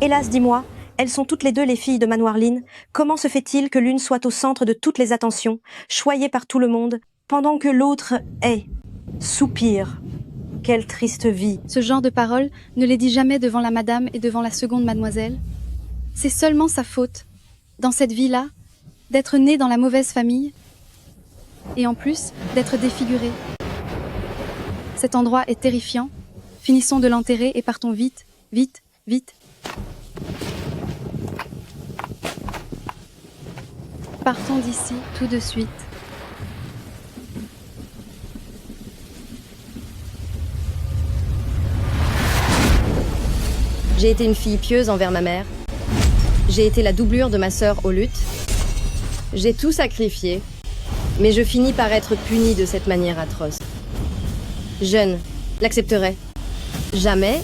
Hélas, dis-moi, elles sont toutes les deux les filles de Manoirline. Comment se fait-il que l'une soit au centre de toutes les attentions, choyée par tout le monde, pendant que l'autre est soupire? Quelle triste vie! Ce genre de paroles ne les dit jamais devant la madame et devant la seconde mademoiselle. C'est seulement sa faute, dans cette vie-là, d'être née dans la mauvaise famille, et en plus, d'être défigurée. Cet endroit est terrifiant. Finissons de l'enterrer et partons vite, vite, vite. Partons d'ici tout de suite. J'ai été une fille pieuse envers ma mère. J'ai été la doublure de ma sœur aux luttes. J'ai tout sacrifié, mais je finis par être punie de cette manière atroce. Je ne l'accepterai jamais.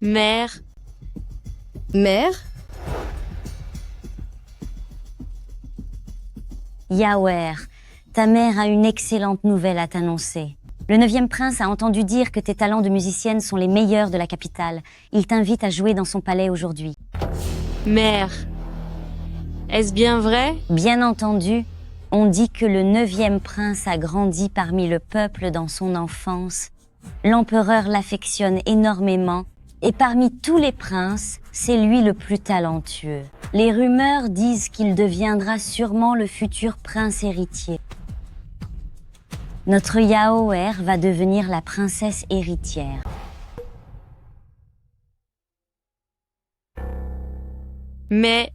Mère, Mère? Yaoer, ta mère a une excellente nouvelle à t'annoncer. Le 9e prince a entendu dire que tes talents de musicienne sont les meilleurs de la capitale. Il t'invite à jouer dans son palais aujourd'hui. mère, est-ce bien vrai? Bien entendu, on dit que le 9e prince a grandi parmi le peuple dans son enfance. L'empereur l'affectionne énormément et parmi tous les princes, c'est lui le plus talentueux. Les rumeurs disent qu'il deviendra sûrement le futur prince héritier. Notre Yaoer va devenir la princesse héritière. Mais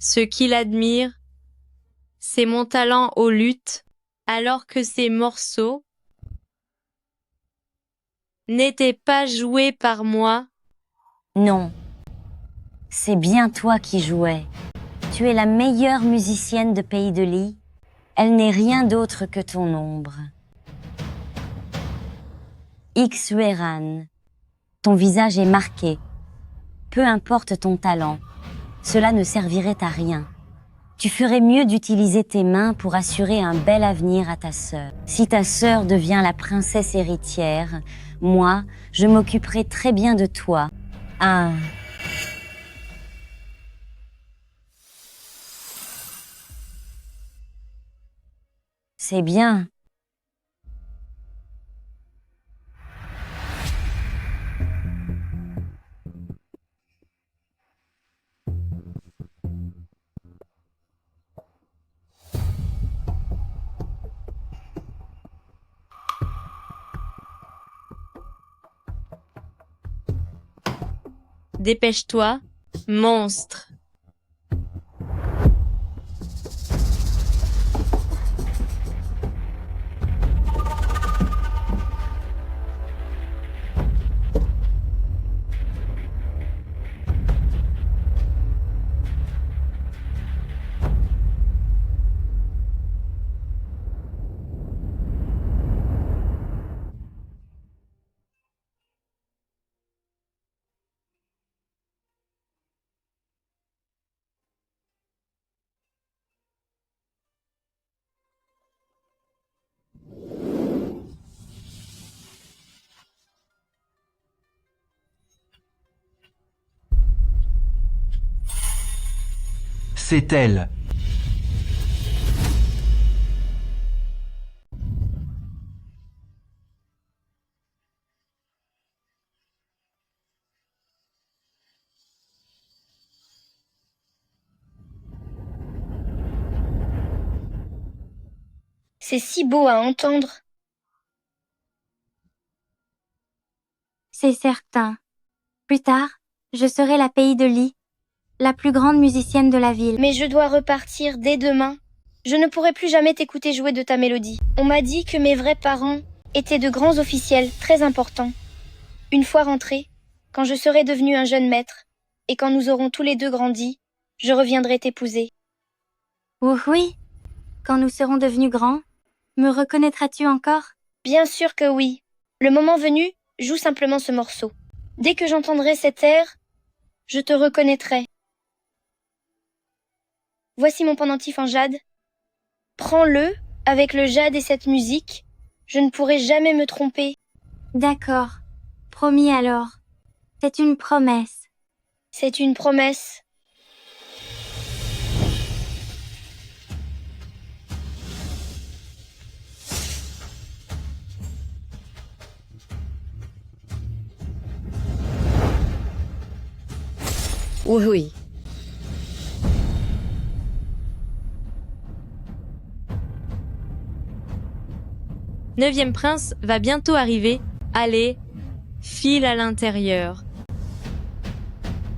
ce qu'il admire, c'est mon talent aux luttes, alors que ces morceaux n'étaient pas joués par moi. Non, c'est bien toi qui jouais. Tu es la meilleure musicienne de Pays de Ly. Elle n'est rien d'autre que ton ombre. Ixueran, ton visage est marqué. Peu importe ton talent, cela ne servirait à rien. Tu ferais mieux d'utiliser tes mains pour assurer un bel avenir à ta sœur. Si ta sœur devient la princesse héritière, moi, je m'occuperai très bien de toi. Ah. C'est bien. Dépêche-toi, monstre. C'est elle. C'est si beau à entendre. C'est certain. Plus tard, je serai la Pays de Ly, la plus grande musicienne de la ville. Mais je dois repartir dès demain. Je ne pourrai plus jamais t'écouter jouer de ta mélodie. On m'a dit que mes vrais parents étaient de grands officiels très importants. Une fois rentrée, quand je serai devenu un jeune maître, et quand nous aurons tous les deux grandi, je reviendrai t'épouser. Oh oui, quand nous serons devenus grands, me reconnaîtras-tu encore? Bien sûr que oui. Le moment venu, joue simplement ce morceau. Dès que j'entendrai cet air, je te reconnaîtrai. Voici mon pendentif en jade. Prends-le Avec le jade et cette musique, je ne pourrai jamais me tromper. D'accord. Promis alors. C'est une promesse. C'est une promesse. Oui, oui. Neuvième prince va bientôt arriver. Allez, file à l'intérieur.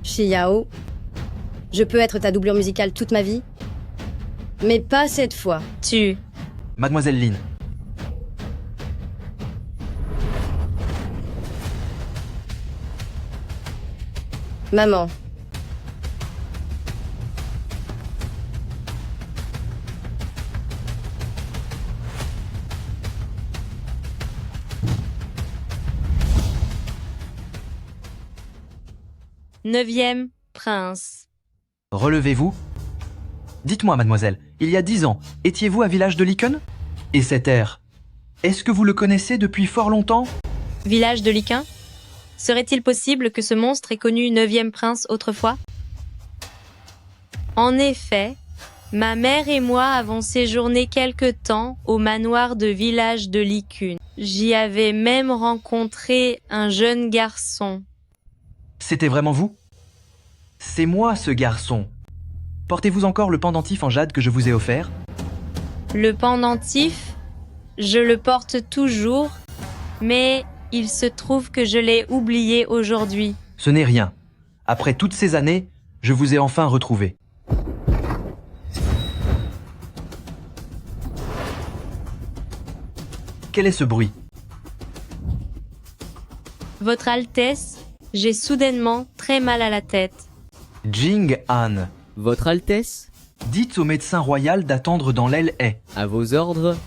Xiao, je peux être ta doublure musicale toute ma vie, mais pas cette fois. Tu. Mademoiselle Lin, Maman, Neuvième prince. relevez-vous. Dites-moi, mademoiselle, il y a 10 ans, étiez-vous à Village de Liken? Et cet air, est-ce que vous le connaissez depuis fort longtemps? Village de Liquin? Serait-il possible que ce monstre ait connu neuvième prince autrefois? En effet, ma mère et moi avons séjourné quelque temps au manoir de Village de Licune. J'y avais même rencontré un jeune garçon. C'était vraiment vous? C'est moi, ce garçon. Portez-vous encore le pendentif en jade que je vous ai offert? Le pendentif, je le porte toujours, mais il se trouve que je l'ai oublié aujourd'hui. Ce n'est rien. Après toutes ces années, je vous ai enfin retrouvé. Quel est ce bruit? Votre Altesse, j'ai soudainement très mal à la tête. Jing Han, Votre Altesse, dites au médecin royal d'attendre dans l'aile haie. à vos ordres.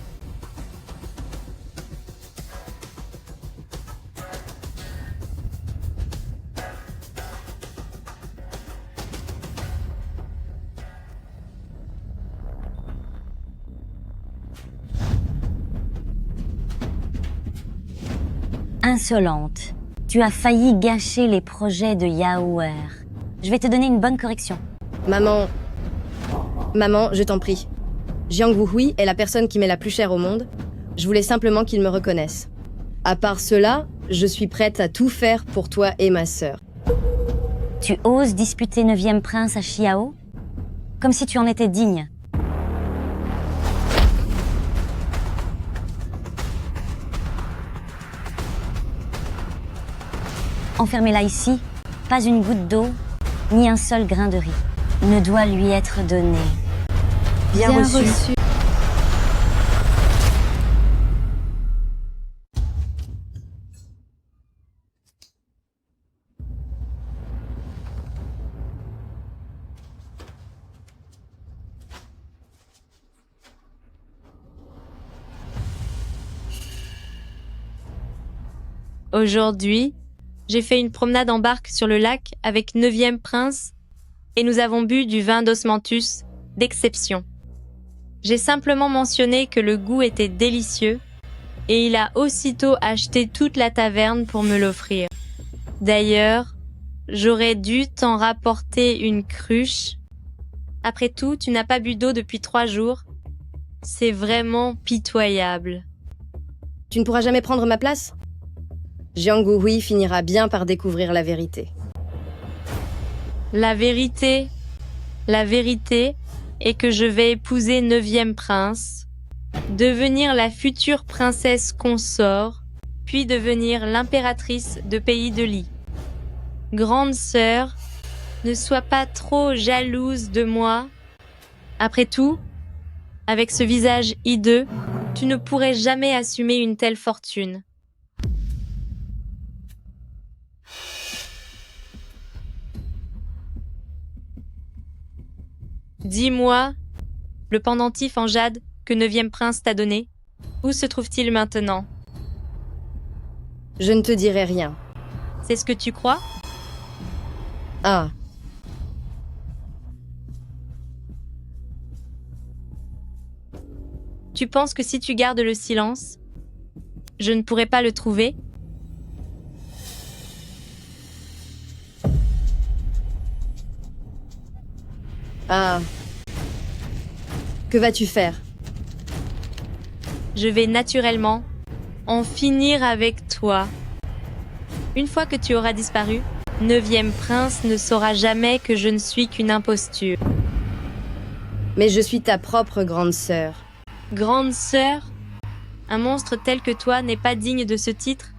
Insolente. Tu as failli gâcher les projets de Yaoer. Je vais te donner une bonne correction. maman, je t'en prie. Jiang Wuhui est la personne qui m'est la plus chère au monde. Je voulais simplement qu'il me reconnaisse. À part cela, je suis prête à tout faire pour toi et ma sœur. Tu oses disputer 9e prince à Xiao? Comme si tu en étais digne. Enfermez-la ici, pas une goutte d'eau, ni un seul grain de riz ne doit lui être donné. Bien reçu. Aujourd'hui, j'ai fait une promenade en barque sur le lac avec neuvième prince et nous avons bu du vin d'osmanthus d'exception. J'ai simplement mentionné que le goût était délicieux et il a aussitôt acheté toute la taverne pour me l'offrir. D'ailleurs, j'aurais dû t'en rapporter une cruche. Après tout, tu n'as pas bu d'eau depuis 3 jours. C'est vraiment pitoyable. Tu ne pourras jamais prendre ma place? Jiang Wuhui finira bien par découvrir la vérité. La vérité est que je vais épouser neuvième prince, devenir la future princesse consort, puis devenir l'impératrice de pays de Li. Grande sœur, ne sois pas trop jalouse de moi. Après tout, avec ce visage hideux, tu ne pourrais jamais assumer une telle fortune. Dis-moi, le pendentif en jade que neuvième prince t'a donné, où se trouve-t-il maintenant? Je ne te dirai rien. C'est ce que tu crois? Ah, Tu penses que si tu gardes le silence, je ne pourrai pas le trouver? Ah. Que vas-tu faire? Je vais naturellement en finir avec toi. Une fois que tu auras disparu, 9e prince ne saura jamais que je ne suis qu'une imposture. Mais je suis ta propre grande sœur. Grande sœur, un monstre tel que toi n'est pas digne de ce titre?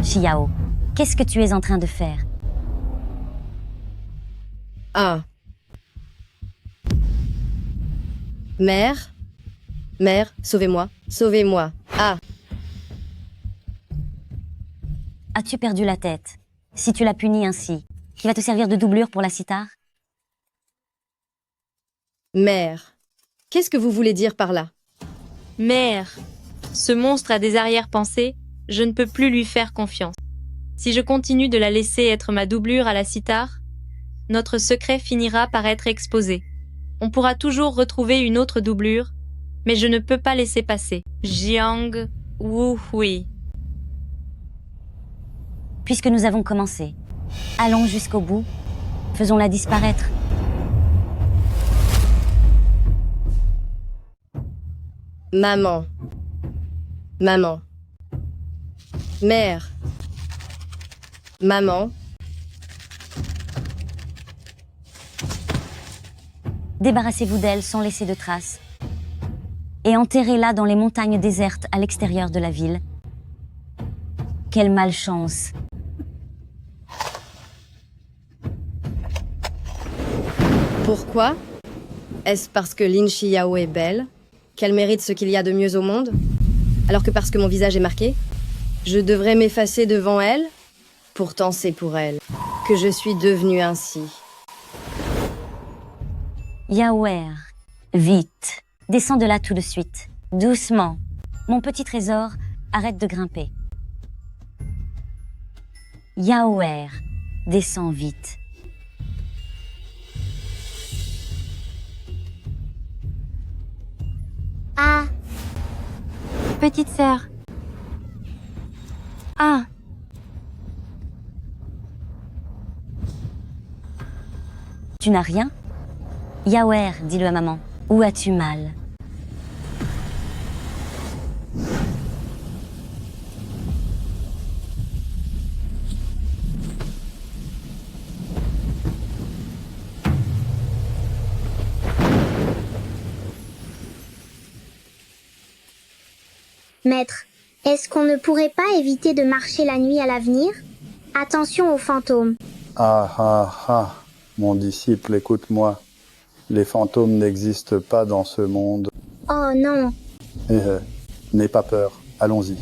Xiao, qu'est-ce que tu es en train de faire? Ah. Mère? Mère, sauvez-moi, sauvez-moi. Ah. As-tu perdu la tête? Si tu la punis ainsi, qui va te servir de doublure pour la cithare? Mère. Qu'est-ce que vous voulez dire par là? Mère, ce monstre a des arrière-pensées, je ne peux plus lui faire confiance. Si je continue de la laisser être ma doublure à la cithare, notre secret finira par être exposé. On pourra toujours retrouver une autre doublure, mais je ne peux pas laisser passer. Jiang Wuhui. Puisque nous avons commencé, allons jusqu'au bout, faisons-la disparaître. Maman. Maman. Mère. Maman. Débarrassez-vous d'elle sans laisser de traces. Et enterrez-la dans les montagnes désertes à l'extérieur de la ville. Quelle malchance! Pourquoi? Est-ce parce que Lin Xiao est belle? Qu'elle mérite ce qu'il y a de mieux au monde? Alors que parce que mon visage est marqué? Je devrais m'effacer devant elle? Pourtant c'est pour elle que je suis devenue ainsi. Yaoer, vite, descends de là tout de suite. Doucement. Mon petit trésor, arrête de grimper. Yaoer, descends vite. Ah. Petite sœur. Ah. Tu n'as rien? Yaoer, dis-le à maman. Où as-tu mal? Maître, est-ce qu'on ne pourrait pas éviter de marcher la nuit à l'avenir? Attention aux fantômes. Ah ah ah, mon disciple, écoute-moi. Les fantômes n'existent pas dans ce monde. Oh non. N'aie pas peur, allons-y.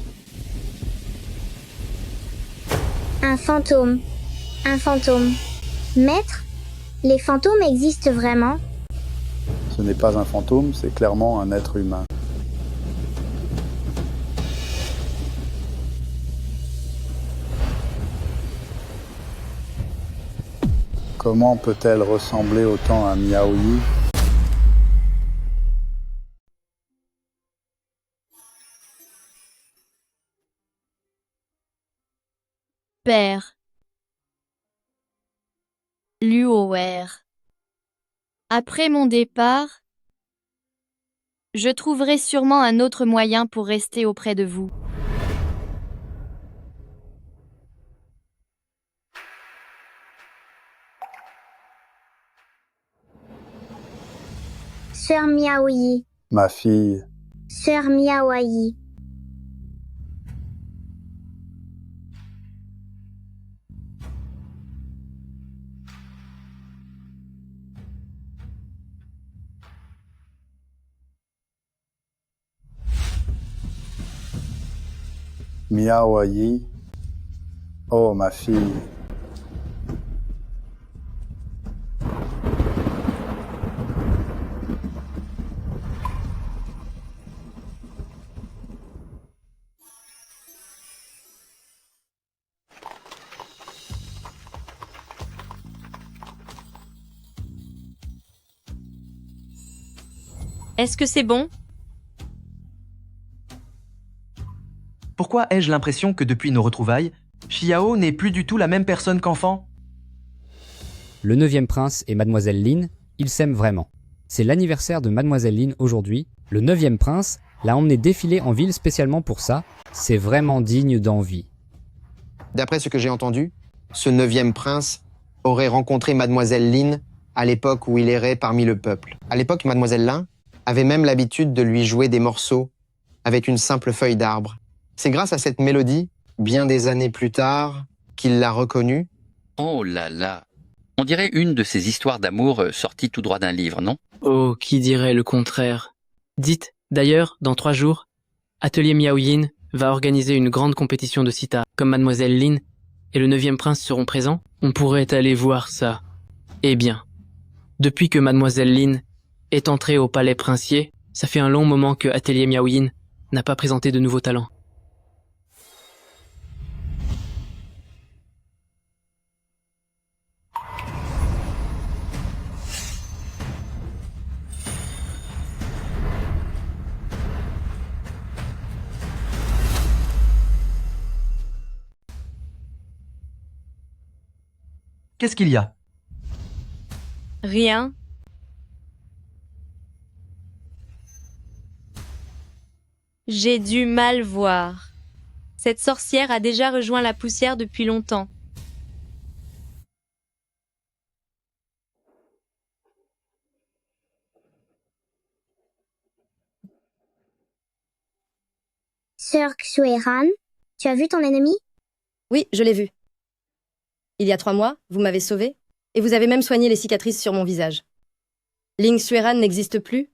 Un fantôme. Un fantôme. Maître, les fantômes existent vraiment? Ce n'est pas un fantôme, c'est clairement un être humain. Comment peut-elle ressembler autant à Miao Yi? Père. Luoer. Après mon départ, je trouverai sûrement un autre moyen pour rester auprès de vous. Sœur Miaoyi. Ma fille, Sœur Miaoyi. Miao Yi. Oh, ma fille. Est-ce que c'est bon? Pourquoi ai-je l'impression que depuis nos retrouvailles, Xiao n'est plus du tout la même personne qu'enfant? Le 9e prince et Mademoiselle Lin, ils s'aiment vraiment. C'est l'anniversaire de Mademoiselle Lin aujourd'hui. Le 9e prince l'a emmené défiler en ville spécialement pour ça. C'est vraiment digne d'envie. D'après ce que j'ai entendu, ce 9e prince aurait rencontré Mademoiselle Lin à l'époque où il errait parmi le peuple. À l'époque, Mademoiselle Lin avait même l'habitude de lui jouer des morceaux avec une simple feuille d'arbre. C'est grâce à cette mélodie, bien des années plus tard, qu'il l'a reconnue. Oh là là! On dirait une de ces histoires d'amour sorties tout droit d'un livre, non? Oh, qui dirait le contraire? Dites, d'ailleurs, dans 3 jours, Atelier Miao Yin va organiser une grande compétition de sitar. Comme Mademoiselle Lin et le 9e prince seront présents, on pourrait aller voir ça. Eh bien, depuis que Mademoiselle Lin est entrée au palais princier, ça fait un long moment que Atelier Miao Yin n'a pas présenté de nouveaux talents. Qu'est-ce qu'il y a? Rien. J'ai du mal voir. Cette sorcière a déjà rejoint la poussière depuis longtemps. Sœur Xueran, tu as vu ton ennemi? Oui, je l'ai vu. Il y a 3 mois, vous m'avez sauvée, et vous avez même soigné les cicatrices sur mon visage. Ling Xueran n'existe plus.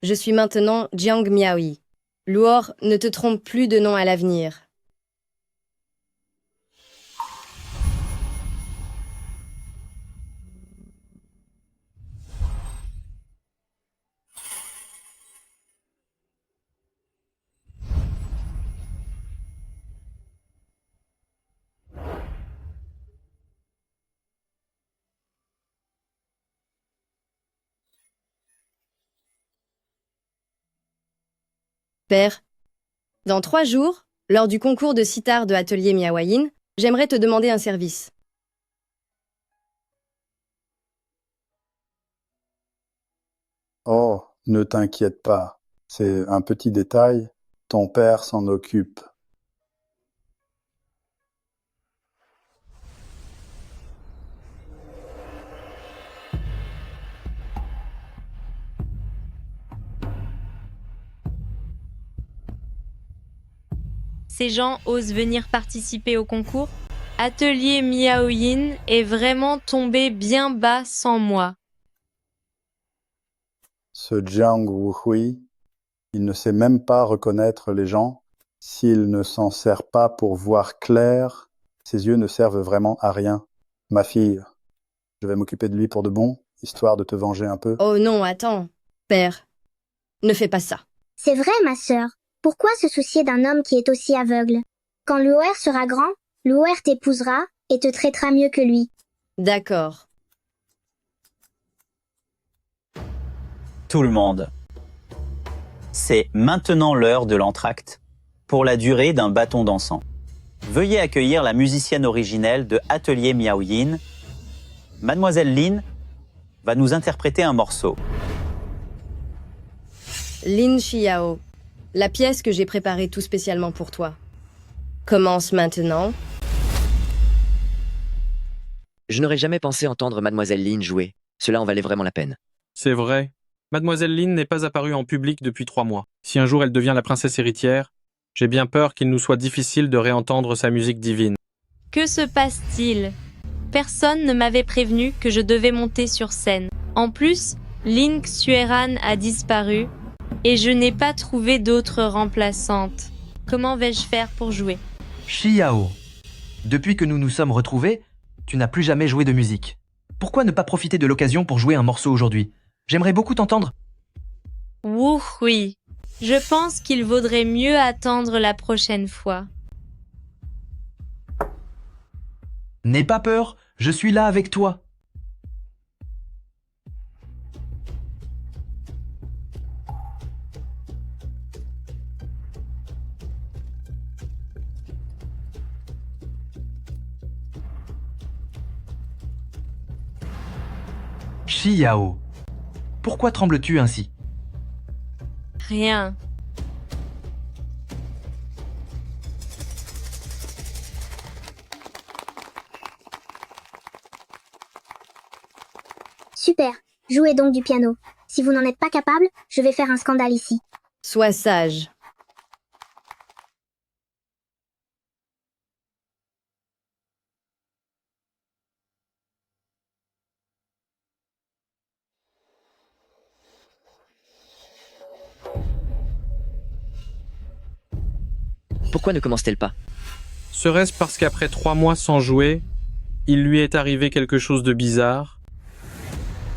Je suis maintenant Jiang Miaoyi. Luor, ne te trompe plus de nom à l'avenir. Père, dans 3 jours, lors du concours de sitar de Atelier Miao Yin, j'aimerais te demander un service. Oh, ne t'inquiète pas. C'est un petit détail. Ton père s'en occupe. Ces gens osent venir participer au concours. Atelier Miao Yin est vraiment tombé bien bas sans moi. Ce Jiang Wuhui, il ne sait même pas reconnaître les gens. S'il ne s'en sert pas pour voir clair, ses yeux ne servent vraiment à rien. Ma fille, je vais m'occuper de lui pour de bon, histoire de te venger un peu. Oh non, attends. Père, ne fais pas ça. C'est vrai, ma sœur. Pourquoi se soucier d'un homme qui est aussi aveugle? Quand Luer sera grand, Luer t'épousera et te traitera mieux que lui. D'accord. Tout le monde. C'est maintenant l'heure de l'entracte, pour la durée d'un bâton dansant. Veuillez accueillir la musicienne originelle de Atelier Miao Yin. Mademoiselle Lin va nous interpréter un morceau. Lin Xiao, la pièce que j'ai préparée tout spécialement pour toi. Commence maintenant. Je n'aurais jamais pensé entendre Mademoiselle Lin jouer. Cela en valait vraiment la peine. C'est vrai. Mademoiselle Lin n'est pas apparue en public depuis 3 mois. Si un jour elle devient la princesse héritière, j'ai bien peur qu'il nous soit difficile de réentendre sa musique divine. Que se passe-t-il? Personne ne m'avait prévenu que je devais monter sur scène. En plus, Ling Xueran a disparu et je n'ai pas trouvé d'autre remplaçante. Comment vais-je faire pour jouer? Xiao, depuis que nous nous sommes retrouvés, tu n'as plus jamais joué de musique. Pourquoi ne pas profiter de l'occasion pour jouer un morceau aujourd'hui? J'aimerais beaucoup t'entendre. Oui, je pense qu'il vaudrait mieux attendre la prochaine fois. N'aie pas peur, je suis là avec toi. Chiao, pourquoi trembles-tu ainsi? Rien. Super. Jouez donc du piano. Si vous n'en êtes pas capable, je vais faire un scandale ici. Sois sage. Pourquoi ne commence-t-elle pas? Serait-ce parce qu'après 3 mois sans jouer, il lui est arrivé quelque chose de bizarre?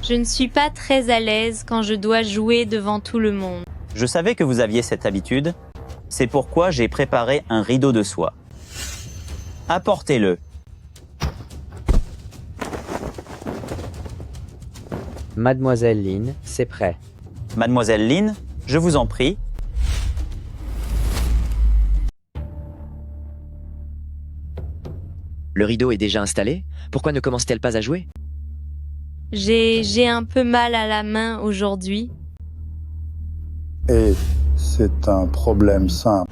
Je ne suis pas très à l'aise quand je dois jouer devant tout le monde. Je savais que vous aviez cette habitude. C'est pourquoi j'ai préparé un rideau de soie. Apportez-le. Mademoiselle Lin, c'est prêt. Mademoiselle Lin, je vous en prie. Le rideau est déjà installé? Pourquoi ne commence-t-elle pas à jouer? J'ai un peu mal à la main aujourd'hui. Et c'est un problème simple.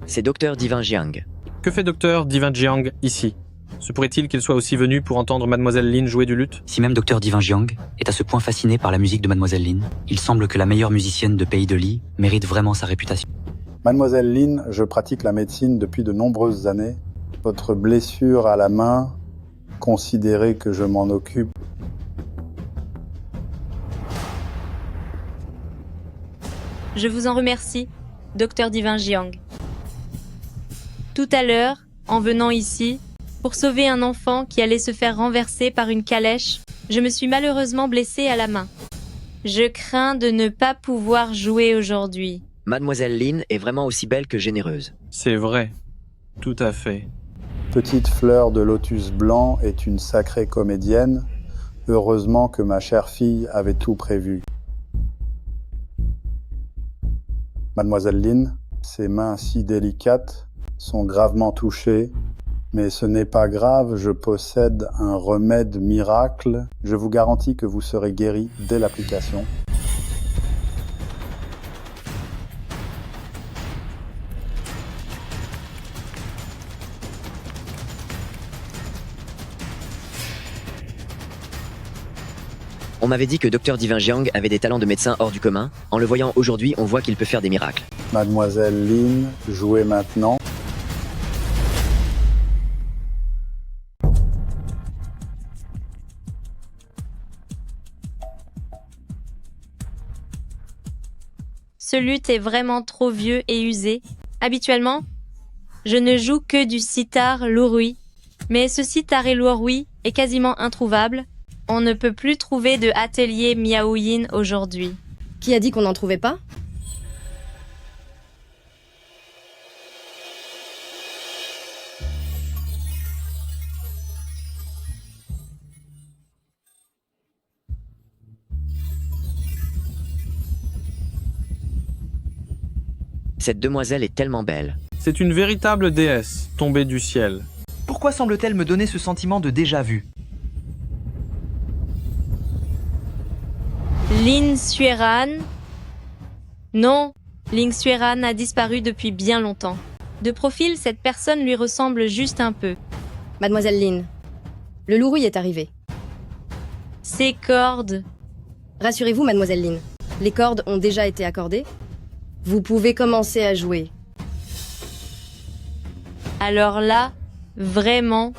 C'est Dr Divin Jiang. Que fait Dr Divin Jiang ici? Se pourrait-il qu'il soit aussi venu pour entendre Mademoiselle Lin jouer du luth? Si même Dr Divin Jiang est à ce point fasciné par la musique de Mademoiselle Lin, il semble que la meilleure musicienne de Pays de Li mérite vraiment sa réputation. Mademoiselle Lin, je pratique la médecine depuis de nombreuses années. Votre blessure à la main, considérez que je m'en occupe. Je vous en remercie, Dr Divin Jiang. Tout à l'heure, en venant ici, pour sauver un enfant qui allait se faire renverser par une calèche, je me suis malheureusement blessée à la main. Je crains de ne pas pouvoir jouer aujourd'hui. Mademoiselle Lin est vraiment aussi belle que généreuse. C'est vrai, tout à fait. Petite fleur de lotus blanc est une sacrée comédienne. Heureusement que ma chère fille avait tout prévu. Mademoiselle Lin, ses mains si délicates sont gravement touchées. Mais ce n'est pas grave, je possède un remède miracle. Je vous garantis que vous serez guéri dès l'application. On m'avait dit que Dr Divin Jiang avait des talents de médecin hors du commun. En le voyant aujourd'hui, on voit qu'il peut faire des miracles. Mademoiselle Lin, jouez maintenant. Ce luth est vraiment trop vieux et usé. Habituellement, je ne joue que du sitar lourui. Mais ce sitar et lourui est quasiment introuvable. On ne peut plus trouver de atelier Miaoyin aujourd'hui. Qui a dit qu'on n'en trouvait pas? Cette demoiselle est tellement belle. C'est une véritable déesse tombée du ciel. Pourquoi semble-t-elle me donner ce sentiment de déjà-vu? Lin Xueran? Non, Lin Xueran a disparu depuis bien longtemps. De profil, cette personne lui ressemble juste un peu. Mademoiselle Lin, le lourouille est arrivé. Ses cordes. Rassurez-vous, Mademoiselle Lin, les cordes ont déjà été accordées. Vous pouvez commencer à jouer. Alors là, vraiment,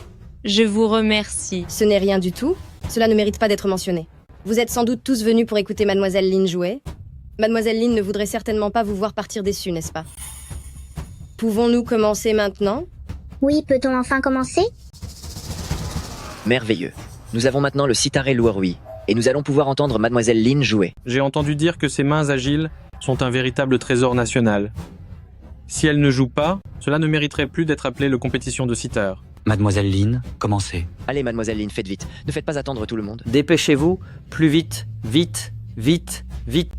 je vous remercie. Ce n'est rien du tout. Cela ne mérite pas d'être mentionné. Vous êtes sans doute tous venus pour écouter Mademoiselle Lin jouer. Mademoiselle Lin ne voudrait certainement pas vous voir partir déçue, n'est-ce pas? Pouvons-nous commencer maintenant? Oui, peut-on enfin commencer? Merveilleux. Nous avons maintenant le sitaré lourui, et nous allons pouvoir entendre Mademoiselle Lin jouer. J'ai entendu dire que ses mains agiles sont un véritable trésor national. Si elle ne joue pas, cela ne mériterait plus d'être appelé le compétition de sitar. Mademoiselle Lin, commencez. Allez, Mademoiselle Lin, faites vite. Ne faites pas attendre tout le monde. Dépêchez-vous, plus vite, vite, vite, vite.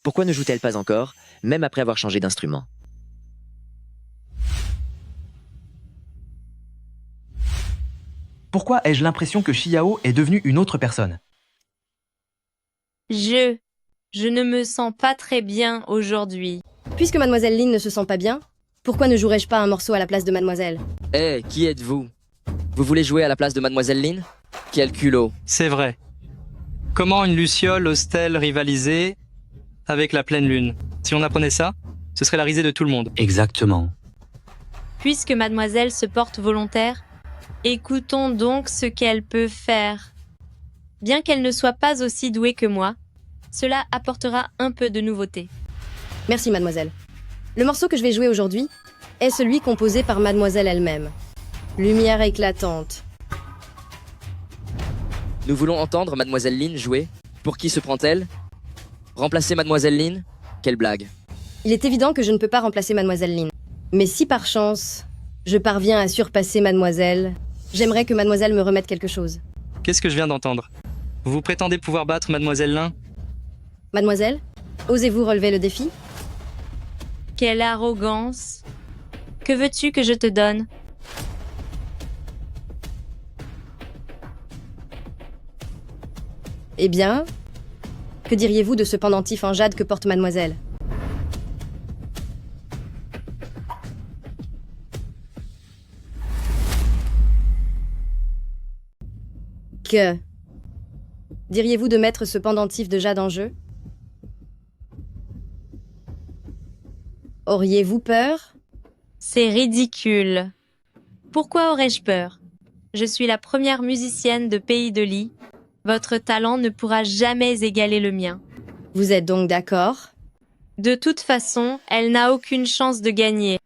Pourquoi ne joue-t-elle pas encore, même après avoir changé d'instrument? Pourquoi ai-je l'impression que Xiao est devenue une autre personne? Je ne me sens pas très bien aujourd'hui. Puisque Mademoiselle Lin ne se sent pas bien, pourquoi ne jouerais-je pas un morceau à la place de Mademoiselle? Eh, qui êtes-vous? Vous voulez jouer à la place de Mademoiselle Lin? Quel culot! C'est vrai. Comment une luciole ose-t-elle rivaliser avec la pleine lune? Si on apprenait ça, ce serait la risée de tout le monde. Exactement. Puisque Mademoiselle se porte volontaire, écoutons donc ce qu'elle peut faire. Bien qu'elle ne soit pas aussi douée que moi, cela apportera un peu de nouveauté. Merci, Mademoiselle. Le morceau que je vais jouer aujourd'hui est celui composé par Mademoiselle elle-même. Lumière éclatante. Nous voulons entendre Mademoiselle Lin jouer. Pour qui se prend-elle? Remplacer Mademoiselle Lin? Quelle blague. Il est évident que je ne peux pas remplacer Mademoiselle Lin. Mais si par chance, je parviens à surpasser Mademoiselle, j'aimerais que Mademoiselle me remette quelque chose. Qu'est-ce que je viens d'entendre? Vous prétendez pouvoir battre Mademoiselle Lin? Mademoiselle, osez-vous relever le défi? Quelle arrogance! Que veux-tu que je te donne? Eh bien, que diriez-vous de ce pendentif en jade que porte Mademoiselle? Que diriez-vous de mettre ce pendentif de jade en jeu? Auriez-vous peur? C'est ridicule. Pourquoi aurais-je peur? Je suis la première musicienne de Pays de Li. Votre talent ne pourra jamais égaler le mien. Vous êtes donc d'accord? De toute façon, elle n'a aucune chance de gagner.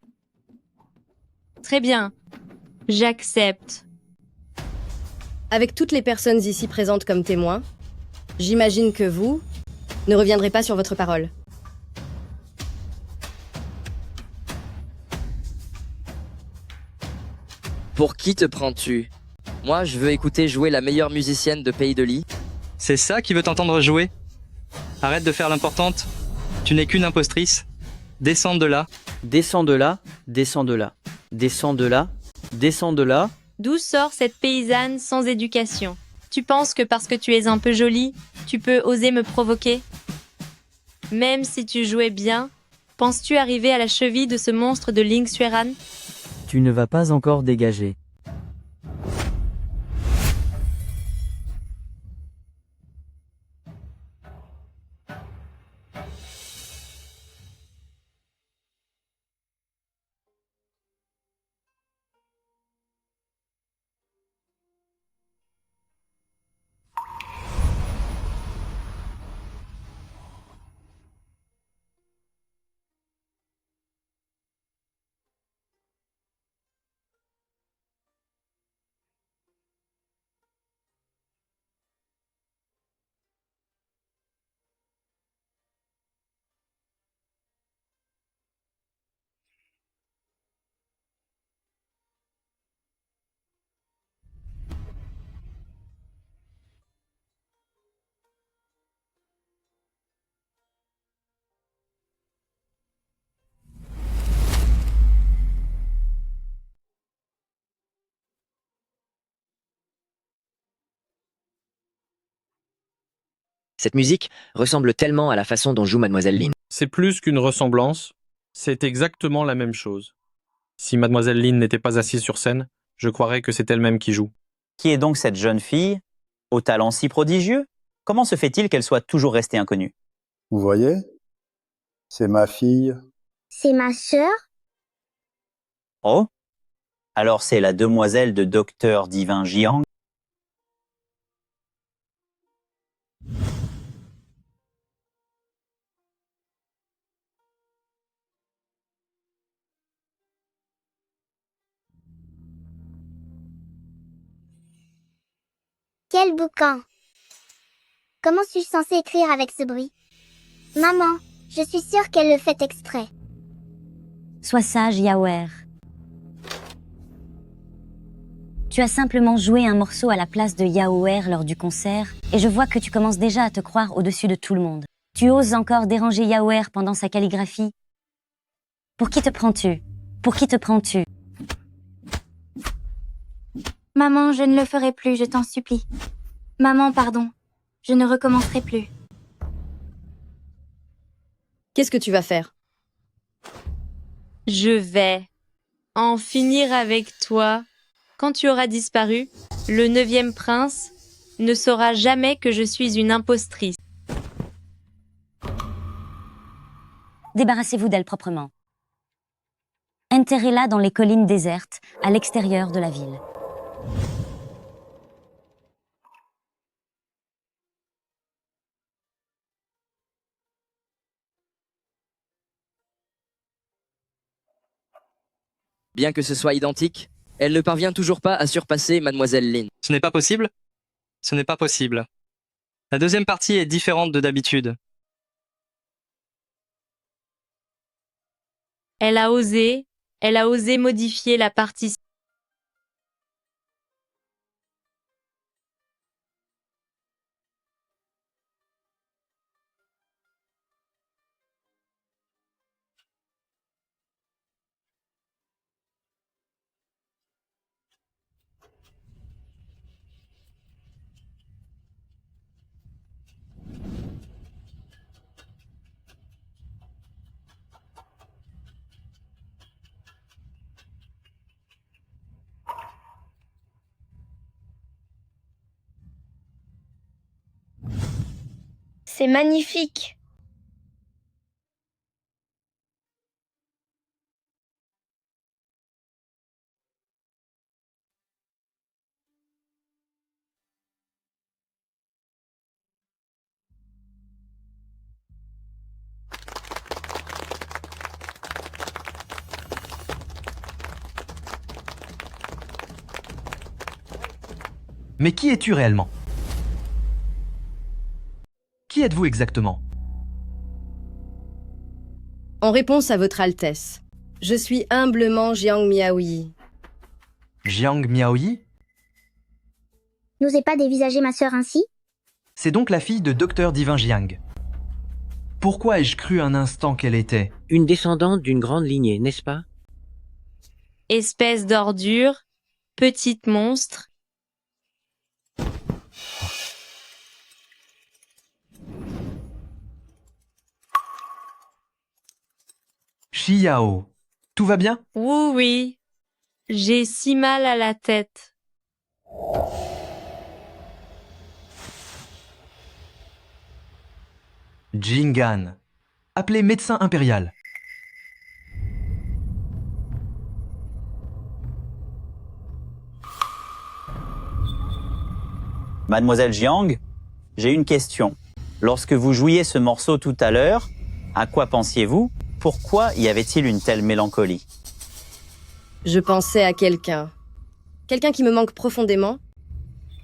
Très bien. J'accepte. Avec toutes les personnes ici présentes comme témoins, j'imagine que vous ne reviendrez pas sur votre parole. Pour qui te prends-tu? Moi, je veux écouter jouer la meilleure musicienne de Pays de Li. C'est ça qui veut t'entendre jouer? Arrête de faire l'importante. Tu n'es qu'une impostrice. Descends de là. Descends de là, descends de là. Descends de là, descends de là. D'où sort cette paysanne sans éducation? Tu penses que parce que tu es un peu jolie, tu peux oser me provoquer? Même si tu jouais bien, penses-tu arriver à la cheville de ce monstre de Ling Xueran? Tu ne vas pas encore dégager. Cette musique ressemble tellement à la façon dont joue Mademoiselle Lin. C'est plus qu'une ressemblance, c'est exactement la même chose. Si Mademoiselle Lin n'était pas assise sur scène, je croirais que c'est elle-même qui joue. Qui est donc cette jeune fille, au talent si prodigieux? Comment se fait-il qu'elle soit toujours restée inconnue? Vous voyez? C'est ma fille. C'est ma sœur? Oh? Alors c'est la demoiselle de Docteur Divin Jiang? Quel boucan! Comment suis-je censée écrire avec ce bruit? Maman, je suis sûre qu'elle le fait exprès. Sois sage, Yaoer. Tu as simplement joué un morceau à la place de Yaoer lors du concert, et je vois que tu commences déjà à te croire au-dessus de tout le monde. Tu oses encore déranger Yaoer pendant sa calligraphie? Pour qui te prends-tu? Pour qui te prends-tu? Maman, je ne le ferai plus, je t'en supplie. Maman, pardon. Je ne recommencerai plus. Qu'est-ce que tu vas faire? Je vais en finir avec toi. Quand tu auras disparu, le 9e prince ne saura jamais que je suis une impostrice. Débarrassez-vous d'elle proprement. Enterrez-la dans les collines désertes, à l'extérieur de la ville. Bien que ce soit identique, elle ne parvient toujours pas à surpasser Mademoiselle Lin. Ce n'est pas possible? Ce n'est pas possible. La deuxième partie est différente de d'habitude. Elle a osé modifier la partition. C'est magnifique. Mais qui es-tu réellement? Qui êtes-vous exactement? En réponse à votre Altesse, je suis humblement Jiang Miaoyi. Jiang Miaoyi? N'osez pas dévisager ma sœur ainsi? C'est donc la fille de Dr Divin Jiang. Pourquoi ai-je cru un instant qu'elle était? Une descendante d'une grande lignée, n'est-ce pas? Espèce d'ordure, petite monstre. Xiao, tout va bien? Oui, oui. J'ai si mal à la tête. Jingan, appelé médecin impérial. Mademoiselle Jiang, j'ai une question. Lorsque vous jouiez ce morceau tout à l'heure, à quoi pensiez-vous? Pourquoi y avait-il une telle mélancolie? Je pensais à quelqu'un. Quelqu'un qui me manque profondément,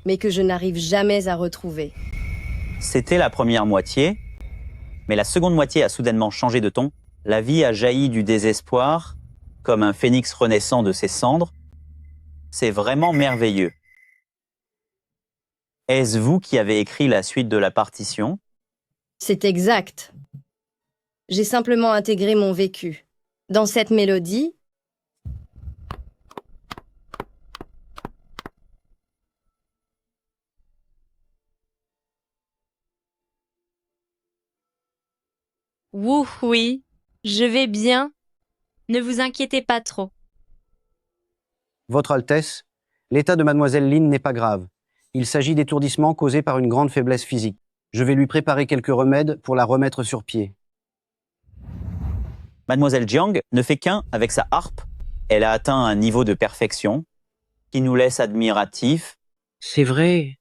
mais que je n'arrive jamais à retrouver. C'était la première moitié, mais la seconde moitié a soudainement changé de ton. La vie a jailli du désespoir, comme un phénix renaissant de ses cendres. C'est vraiment merveilleux. Est-ce vous qui avez écrit la suite de la partition? C'est exact. J'ai simplement intégré mon vécu. Dans cette mélodie, Oui, je vais bien. Ne vous inquiétez pas trop. Votre Altesse, l'état de Mademoiselle Lin n'est pas grave. Il s'agit d'étourdissements causés par une grande faiblesse physique. Je vais lui préparer quelques remèdes pour la remettre sur pied. Mademoiselle Jiang ne fait qu'un avec sa harpe. Elle a atteint un niveau de perfection qui nous laisse admiratifs. C'est vrai,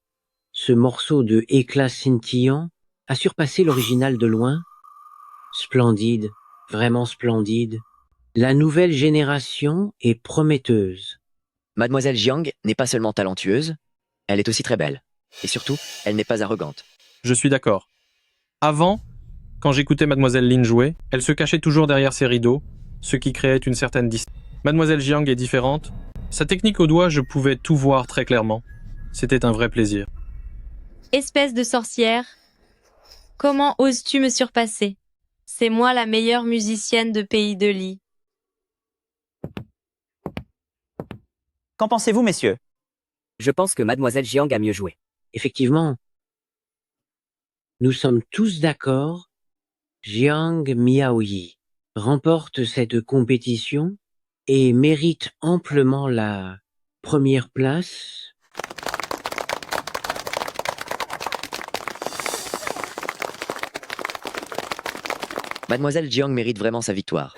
ce morceau de éclat scintillant a surpassé l'original de loin. Splendide, vraiment splendide. La nouvelle génération est prometteuse. Mademoiselle Jiang n'est pas seulement talentueuse, elle est aussi très belle. Et surtout, elle n'est pas arrogante. Je suis d'accord. Avant, quand j'écoutais Mademoiselle Lin jouer, elle se cachait toujours derrière ses rideaux, ce qui créait une certaine distance. Mademoiselle Jiang est différente. Sa technique au doigt, je pouvais tout voir très clairement. C'était un vrai plaisir. Espèce de sorcière. Comment oses-tu me surpasser? C'est moi la meilleure musicienne de Pays de Lee. Qu'en pensez-vous, messieurs? Je pense que Mademoiselle Jiang a mieux joué. Effectivement, nous sommes tous d'accord, Jiang Miaoyi remporte cette compétition et mérite amplement la première place. Mademoiselle Jiang mérite vraiment sa victoire.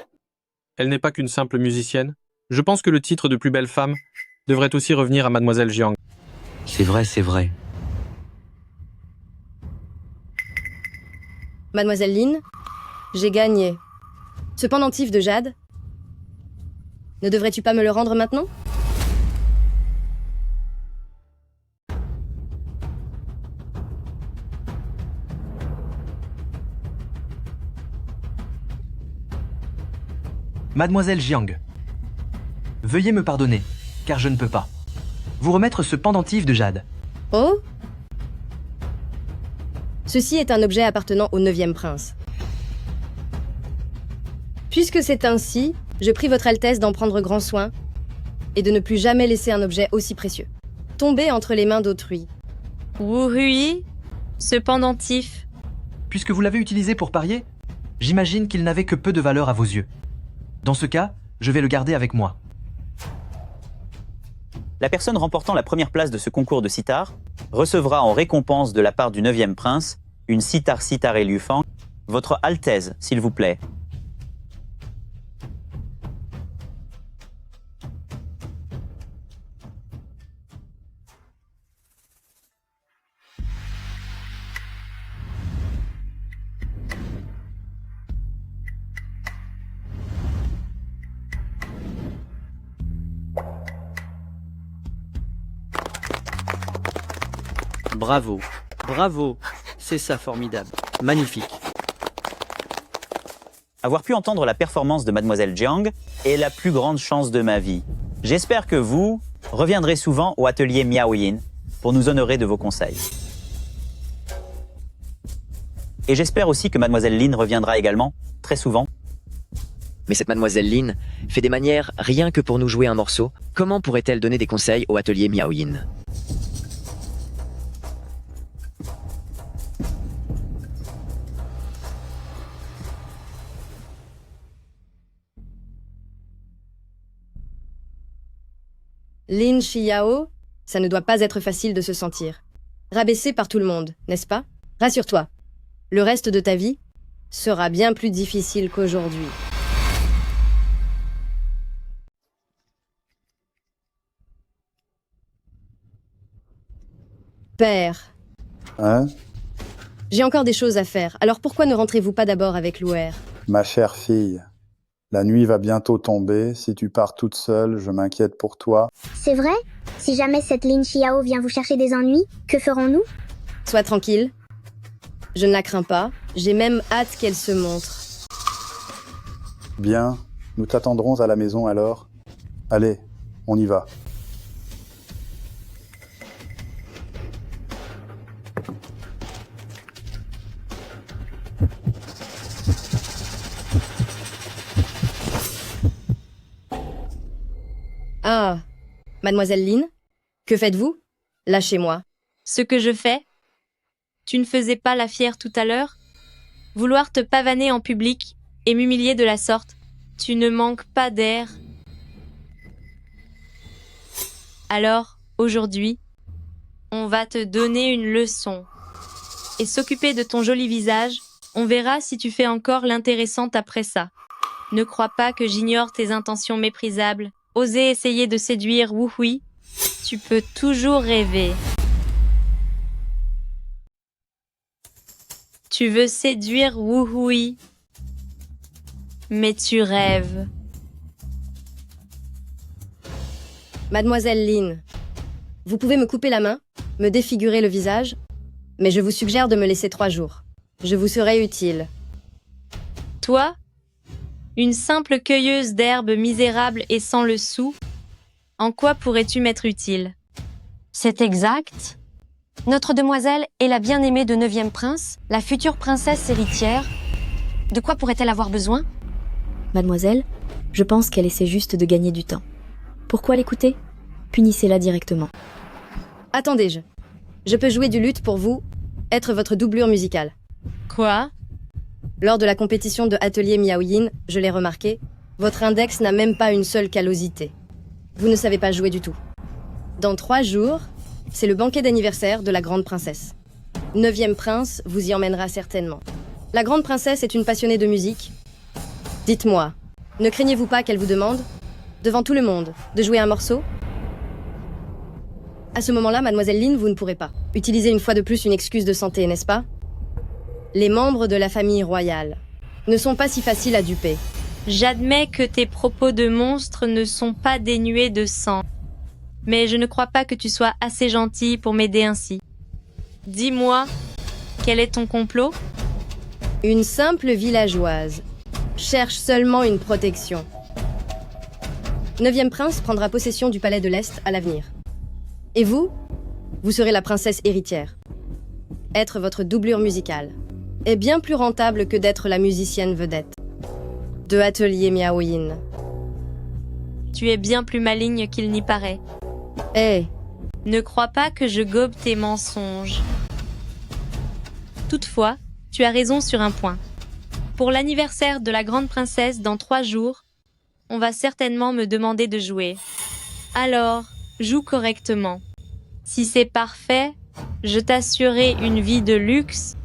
Elle n'est pas qu'une simple musicienne. Je pense que le titre de plus belle femme devrait aussi revenir à Mademoiselle Jiang. C'est vrai, c'est vrai. Mademoiselle Lin, j'ai gagné. Ce pendentif de jade, ne devrais-tu pas me le rendre maintenant? Mademoiselle Jiang, veuillez me pardonner, car je ne peux pas. Vous remettre ce pendentif de jade. Oh? Ceci est un objet appartenant au 9e prince. Puisque c'est ainsi, je prie votre Altesse d'en prendre grand soin et de ne plus jamais laisser un objet aussi précieux tomber entre les mains d'autrui. Wu Hui, ce pendentif. Puisque vous l'avez utilisé pour parier, j'imagine qu'il n'avait que peu de valeur à vos yeux. Dans ce cas, je vais le garder avec moi. La personne remportant la première place de ce concours de sitar recevra en récompense de la part du 9e prince une sitar sitarée Liu Fang. Votre Altesse, s'il vous plaît. Bravo, bravo, c'est ça formidable, magnifique. Avoir pu entendre la performance de Mademoiselle Jiang est la plus grande chance de ma vie. J'espère que vous reviendrez souvent au atelier Miaoyin pour nous honorer de vos conseils. Et j'espère aussi que Mademoiselle Lin reviendra également, très souvent. Mais cette Mademoiselle Lin fait des manières rien que pour nous jouer un morceau. Comment pourrait-elle donner des conseils au atelier Miaoyin? Lin Xiao, ça ne doit pas être facile de se sentir rabaissé par tout le monde, n'est-ce pas? Rassure-toi, le reste de ta vie sera bien plus difficile qu'aujourd'hui. Père. Hein? J'ai encore des choses à faire, alors pourquoi ne rentrez-vous pas d'abord avec Louer? Ma chère fille, la nuit va bientôt tomber. Si tu pars toute seule, je m'inquiète pour toi. C'est vrai? Si jamais cette Lin Xiao vient vous chercher des ennuis, que ferons-nous? Sois tranquille. Je ne la crains pas. J'ai même hâte qu'elle se montre. Bien, nous t'attendrons à la maison alors. Allez, on y va. Ah, Mademoiselle Lin, que faites-vous? Lâchez-moi. Ce que je fais? Tu ne faisais pas la fière tout à l'heure? Vouloir te pavaner en public et m'humilier de la sorte, tu ne manques pas d'air. Alors, aujourd'hui, on va te donner une leçon. Et s'occuper de ton joli visage, on verra si tu fais encore l'intéressante après ça. Ne crois pas que j'ignore tes intentions méprisables. Oser essayer de séduire Wu Hui, tu peux toujours rêver. Tu veux séduire Wu Hui, mais tu rêves. Mademoiselle Lin, vous pouvez me couper la main, me défigurer le visage, mais je vous suggère de me laisser 3 jours. Je vous serai utile. Toi, une simple cueilleuse d'herbes misérable et sans le sou, en quoi pourrais-tu m'être utile? C'est exact. Notre demoiselle est la bien-aimée de 9e prince, la future princesse héritière. De quoi pourrait-elle avoir besoin? Mademoiselle, je pense qu'elle essaie juste de gagner du temps. Pourquoi l'écouter? Punissez-la directement. Attendez, je peux jouer du luth pour vous, être votre doublure musicale. Quoi? Lors de la compétition de Atelier Miaoyin, je l'ai remarqué, votre index n'a même pas une seule callosité. Vous ne savez pas jouer du tout. Dans 3 jours, c'est le banquet d'anniversaire de la grande princesse. 9e prince vous y emmènera certainement. La grande princesse est une passionnée de musique. Dites-moi, ne craignez-vous pas qu'elle vous demande, devant tout le monde, de jouer un morceau? À ce moment-là, mademoiselle Lin, vous ne pourrez pas. Utilisez une fois de plus une excuse de santé, n'est-ce pas? Les membres de la famille royale ne sont pas si faciles à duper. J'admets que tes propos de monstre ne sont pas dénués de sang. Mais je ne crois pas que tu sois assez gentil pour m'aider ainsi. Dis-moi, quel est ton complot? Une simple villageoise cherche seulement une protection. 9e prince prendra possession du palais de l'Est à l'avenir. Et vous serez la princesse héritière. Être votre doublure musicale est bien plus rentable que d'être la musicienne vedette de Atelier Miaoyin. Tu es bien plus maligne qu'il n'y paraît. Ne crois pas que je gobe tes mensonges. Toutefois, tu as raison sur un point. Pour l'anniversaire de la grande princesse dans 3 jours, on va certainement me demander de jouer. Alors, joue correctement. Si c'est parfait, je t'assurerai une vie de luxe.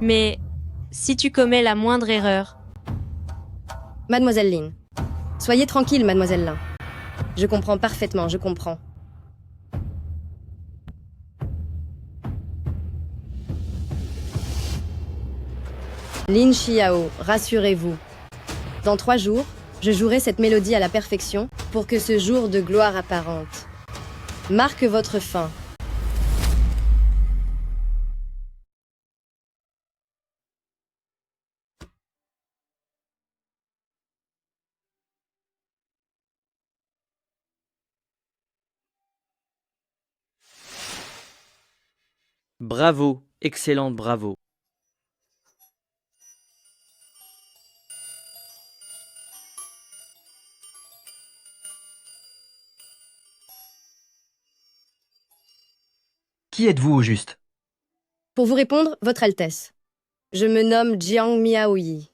Mais si tu commets la moindre erreur... Mademoiselle Lin, soyez tranquille, mademoiselle Lin. Je comprends parfaitement, je comprends. Lin Xiao, rassurez-vous. Dans 3 jours, je jouerai cette mélodie à la perfection pour que ce jour de gloire apparente marque votre fin. Bravo, excellente bravo. Qui êtes-vous au juste? Pour vous répondre, Votre Altesse, je me nomme Jiang Miaoyi.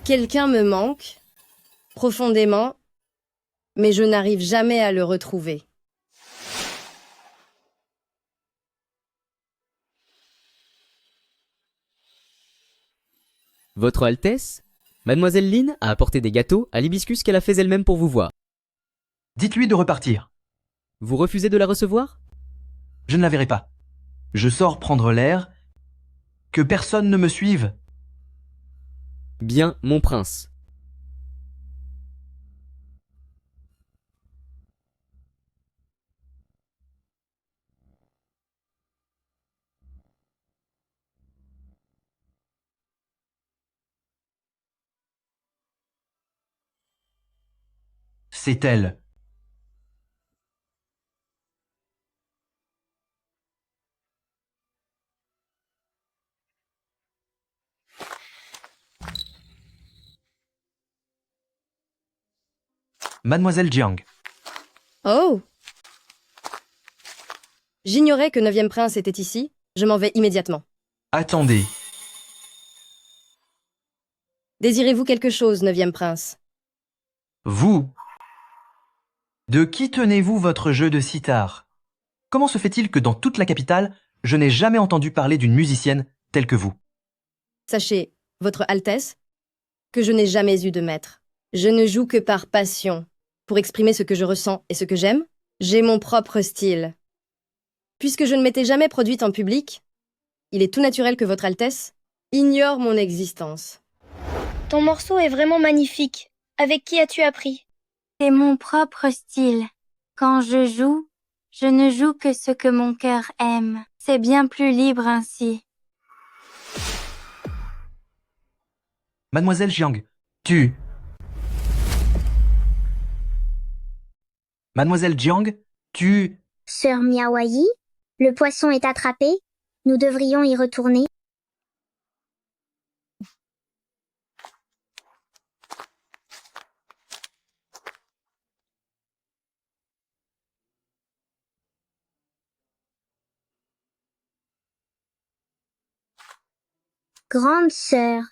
Quelqu'un me manque, profondément, mais je n'arrive jamais à le retrouver. Votre Altesse, Mademoiselle Lin a apporté des gâteaux à l'hibiscus qu'elle a fait elle-même pour vous voir. Dites-lui de repartir. Vous refusez de la recevoir? Je ne la verrai pas. Je sors prendre l'air. Que personne ne me suive. Bien, mon prince. C'est elle. Mademoiselle Jiang. Oh! J'ignorais que 9e prince était ici. Je m'en vais immédiatement. Attendez. Désirez-vous quelque chose, 9e prince? Vous? De qui tenez-vous votre jeu de sitar? Comment se fait-il que dans toute la capitale, je n'ai jamais entendu parler d'une musicienne telle que vous? Sachez, Votre Altesse, que je n'ai jamais eu de maître. Je ne joue que par passion. Pour exprimer ce que je ressens et ce que j'aime, j'ai mon propre style. Puisque je ne m'étais jamais produite en public, il est tout naturel que Votre Altesse ignore mon existence. Ton morceau est vraiment magnifique. Avec qui as-tu appris? C'est mon propre style. Quand je ne joue que ce que mon cœur aime. C'est bien plus libre ainsi. Mademoiselle Jiang, tu... Mademoiselle Jiang, tu... Sœur Miaoyi, le poisson est attrapé. Nous devrions y retourner. Grande sœur,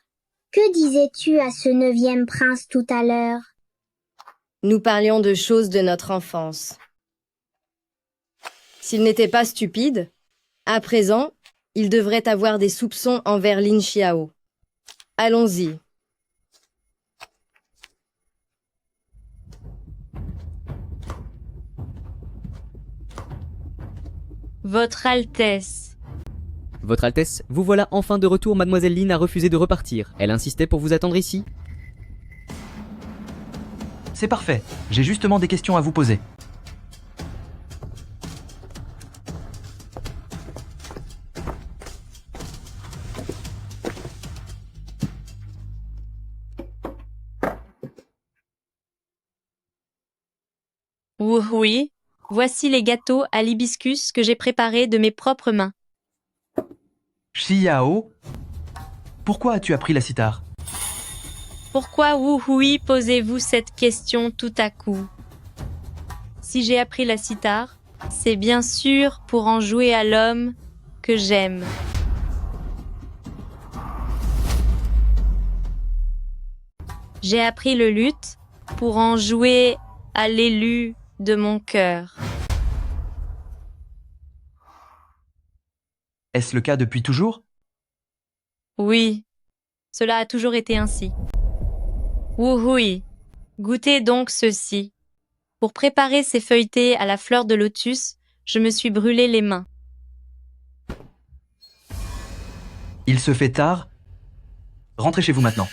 que disais-tu à ce 9e prince tout à l'heure? Nous parlions de choses de notre enfance. S'il n'était pas stupide, à présent, il devrait avoir des soupçons envers Lin Xiao. Allons-y. Votre Altesse. Votre Altesse, vous voilà enfin de retour. Mademoiselle Lin a refusé de repartir. Elle insistait pour vous attendre ici. C'est parfait. J'ai justement des questions à vous poser. Oui, voici les gâteaux à l'hibiscus que j'ai préparés de mes propres mains. Xiao, pourquoi as-tu appris la cithare? Pourquoi oui posez-vous cette question tout à coup? Si j'ai appris la cithare, c'est bien sûr pour en jouer à l'homme que j'aime. J'ai appris le luth pour en jouer à l'élu de mon cœur. Est-ce le cas depuis toujours? Oui, cela a toujours été ainsi. Oui, goûtez donc ceci. Pour préparer ces feuilletés à la fleur de lotus, je me suis brûlé les mains. Il se fait tard. Rentrez chez vous maintenant.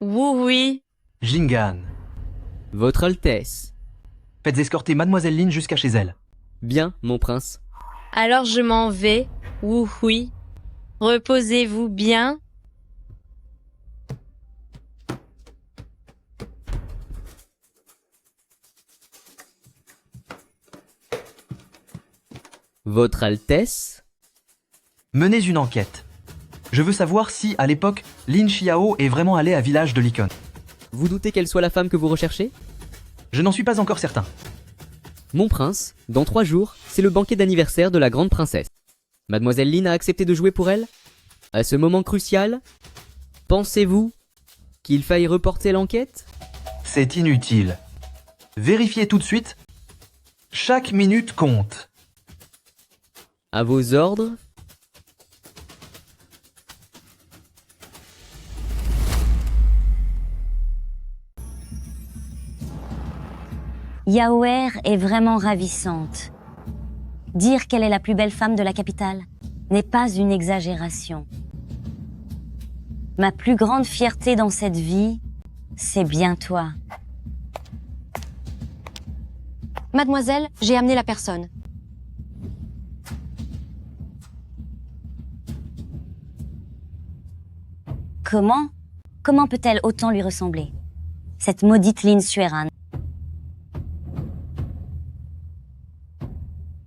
Oui. Jingan. Votre Altesse. Faites escorter Mademoiselle Lin jusqu'à chez elle. Bien, mon prince. Alors je m'en vais. Oui. Reposez-vous bien. Votre Altesse. Menez une enquête. Je veux savoir si, à l'époque, Lin Xiao est vraiment allée à Village de Licon. Vous doutez qu'elle soit la femme que vous recherchez? Je n'en suis pas encore certain. Mon prince, dans 3 jours, c'est le banquet d'anniversaire de la grande princesse. Mademoiselle Lin a accepté de jouer pour elle? À ce moment crucial, pensez-vous qu'il faille reporter l'enquête? C'est inutile. Vérifiez tout de suite. Chaque minute compte. À vos ordres. Yaoer est vraiment ravissante. Dire qu'elle est la plus belle femme de la capitale n'est pas une exagération. Ma plus grande fierté dans cette vie, c'est bien toi. Mademoiselle, j'ai amené la personne. Comment peut-elle autant lui ressembler? Cette maudite Lin Xueran.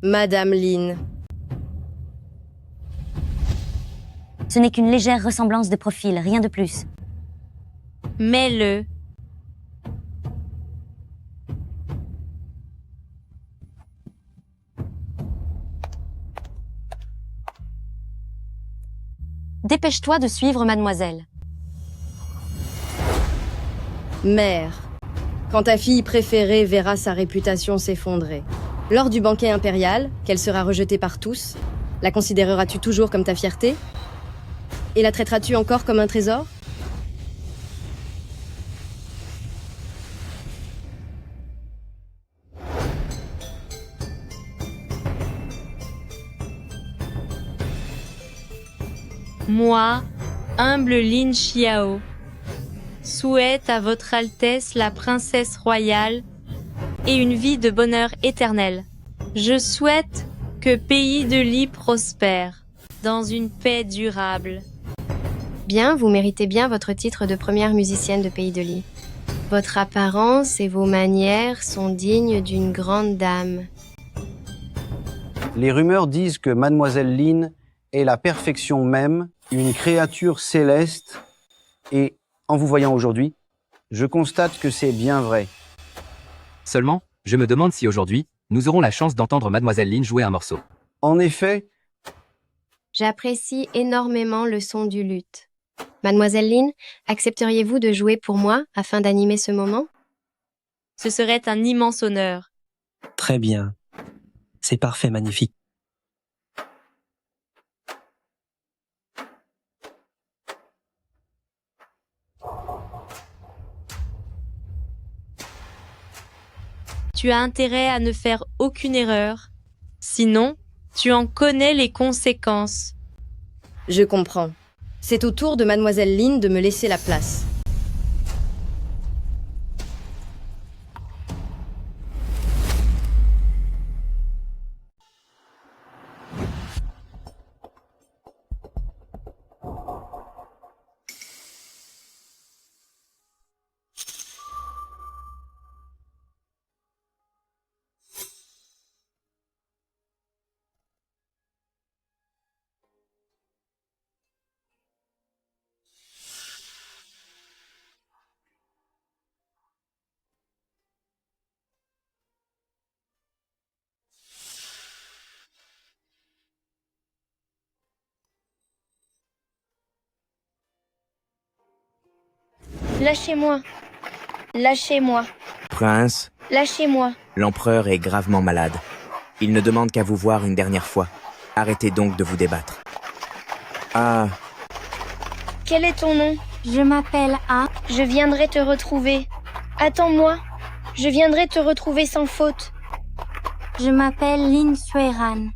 Madame Lin. Ce n'est qu'une légère ressemblance de profil, rien de plus. Mets-le. Dépêche-toi de suivre mademoiselle. Mère, quand ta fille préférée verra sa réputation s'effondrer, lors du banquet impérial, qu'elle sera rejetée par tous, la considéreras-tu toujours comme ta fierté? Et la traiteras-tu encore comme un trésor? Moi, humble Lin Xiao, souhaite à votre Altesse la princesse royale et une vie de bonheur éternel. Je souhaite que Pays de Li prospère dans une paix durable. Bien, vous méritez bien votre titre de première musicienne de Pays de Li. Votre apparence et vos manières sont dignes d'une grande dame. Les rumeurs disent que Mademoiselle Lin est la perfection même, une créature céleste, et en vous voyant aujourd'hui, je constate que c'est bien vrai. Seulement, je me demande si aujourd'hui, nous aurons la chance d'entendre Mademoiselle Lin jouer un morceau. En effet, J'apprécie énormément le son du luth. Mademoiselle Lin, accepteriez-vous de jouer pour moi afin d'animer ce moment? Ce serait un immense honneur. Très bien. C'est parfait, magnifique. Tu as intérêt à ne faire aucune erreur. Sinon, tu en connais les conséquences. Je comprends. C'est au tour de Mademoiselle Lin de me laisser la place. Lâchez-moi. Lâchez-moi. Prince, Lâchez-moi. l'empereur est gravement malade. Il ne demande qu'à vous voir une dernière fois. Arrêtez donc de vous débattre. Ah, Quel est ton nom? Je m'appelle A. Je viendrai te retrouver. Attends-moi. Je viendrai te retrouver sans faute. Je m'appelle Lin Sueran.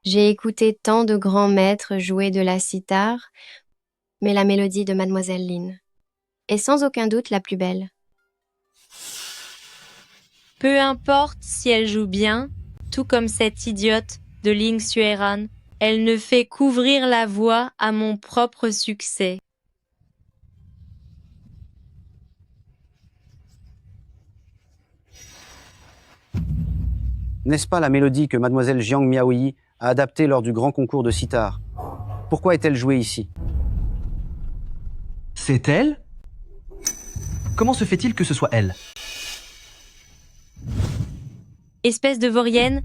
J'ai écouté tant de grands maîtres jouer de la cithare, mais la mélodie de Mademoiselle Lin est sans aucun doute la plus belle. Peu importe si elle joue bien, tout comme cette idiote de Ling Sueran, elle ne fait qu'ouvrir la voie à mon propre succès. n'est-ce pas la mélodie que Mademoiselle Jiang Miaoyi a adaptée lors du grand concours de sitar? Pourquoi est-elle jouée ici? C'est elle? Comment se fait-il que ce soit elle? Espèce de vaurienne,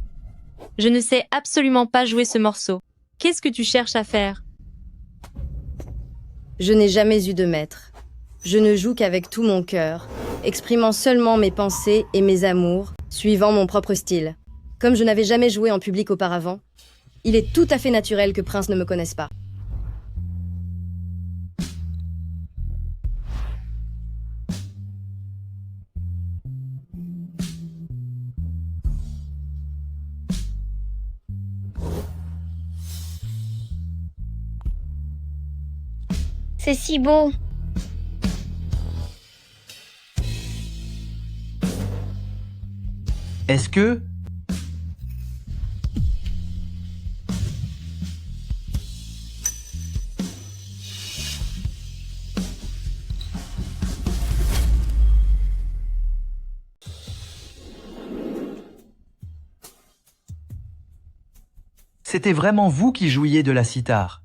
je ne sais absolument pas jouer ce morceau. Qu'est-ce que tu cherches à faire? Je n'ai jamais eu de maître. Je ne joue qu'avec tout mon cœur, exprimant seulement mes pensées et mes amours, suivant mon propre style. Comme je n'avais jamais joué en public auparavant, il est tout à fait naturel que Prince ne me connaisse pas. C'est si beau. Est-ce que... C'était vraiment vous qui jouiez de la cithare?